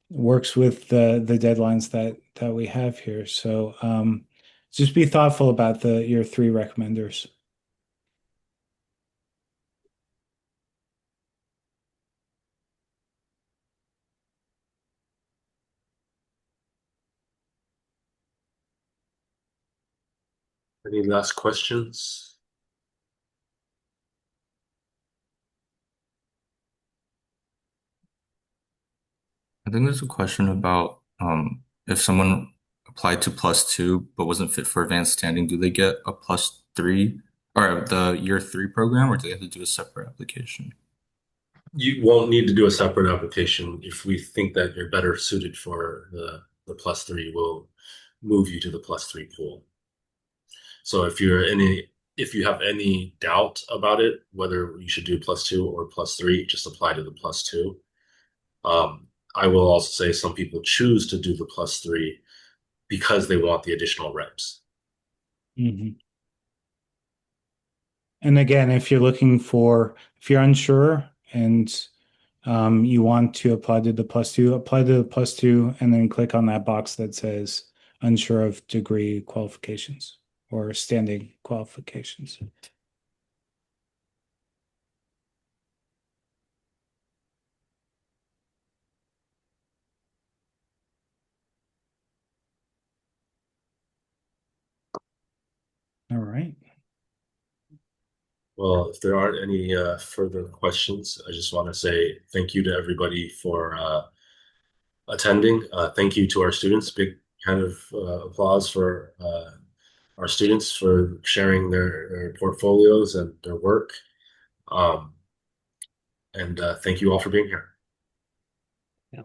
works with the deadlines that we have here. So just be thoughtful about your 3 recommenders. Any last questions? I think there's a question about if someone applied to +2 but wasn't fit for advanced standing, do they get a +3 or the year 3 program, or do they have to do a separate application? You won't need to do a separate application. If we think that you're better suited for the +3, move you to the +3 pool. So if you have any doubt about it, whether you should do +2 or +3, just apply to the +2. I will also say some people choose to do the +3 because they want the additional reps. Mhm. And again, if you're unsure and you want to apply to the +2, apply to the +2, and then click on that box that says unsure of degree qualifications or standing qualifications. All right. Well, if there aren't any further questions, I just want to say thank you to everybody for attending. Thank you to our students. Big kind of applause for our students for sharing their portfolios and their work. And thank you all for being here.